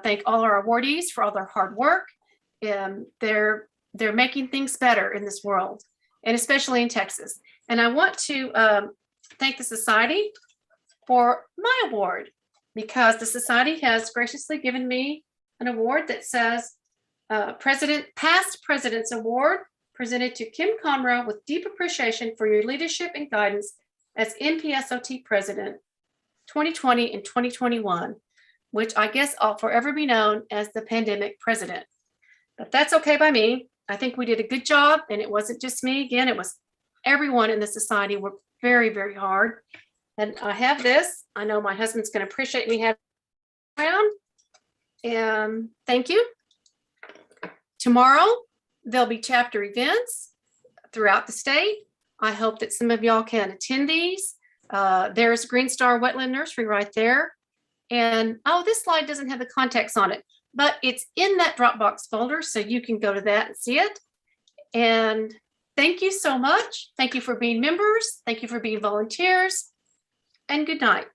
thank all our awardees for all their hard work. They're making things better in this world, and especially in Texas. And I want to thank the society for my award, because the society has graciously given me an award that says Past President's Award, presented to Kim Conrow with deep appreciation for your leadership and guidance as NPSOT President 2020 and 2021, which I guess I'll forever be known as the pandemic president. But that's okay by me. I think we did a good job, and it wasn't just me. Again, it was everyone in the society worked very, very hard. And I have this. I know my husband's going to appreciate me having it around. And thank you. Tomorrow, there'll be chapter events throughout the state. I hope that some of y'all can attend these. There's Green Star Wetland Nursery right there. And oh, this slide doesn't have the contacts on it, but it's in that Dropbox folder, so you can go to that and see it. And thank you so much. Thank you for being members. Thank you for being volunteers. And good night.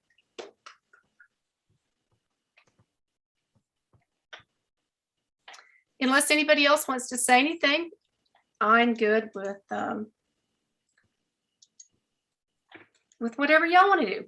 Unless anybody else wants to say anything, I'm good with whatever y'all want to do.